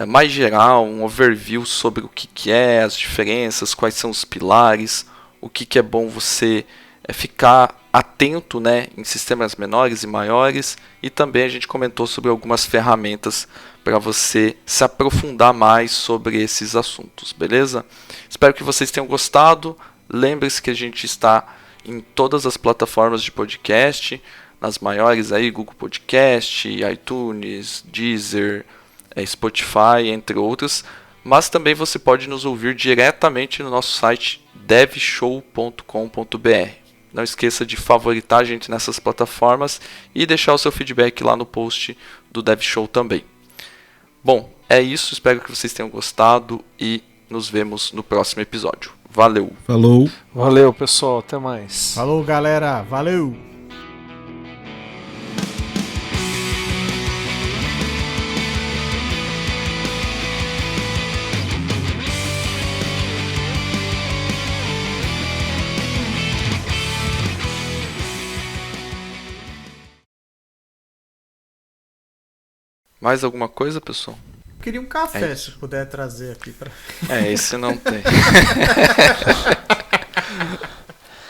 mais geral, um overview sobre o que é, as diferenças, quais são os pilares, o que é bom você ficar atento, né, em sistemas menores e maiores, e também a gente comentou sobre algumas ferramentas para você se aprofundar mais sobre esses assuntos, beleza? Espero que vocês tenham gostado. Lembre-se que a gente está em todas as plataformas de podcast, nas maiores aí, Google Podcast, iTunes, Deezer, Spotify, entre outras. Mas também você pode nos ouvir diretamente no nosso site devshow.com.br. Não esqueça de favoritar a gente nessas plataformas e deixar o seu feedback lá no post do DevShow também. Bom, é isso. Espero que vocês tenham gostado e nos vemos no próximo episódio. Valeu! Falou! Valeu, pessoal. Até mais. Falou, galera. Valeu! Mais alguma coisa, pessoal? Eu queria um café, se puder trazer aqui pra. Esse não tem.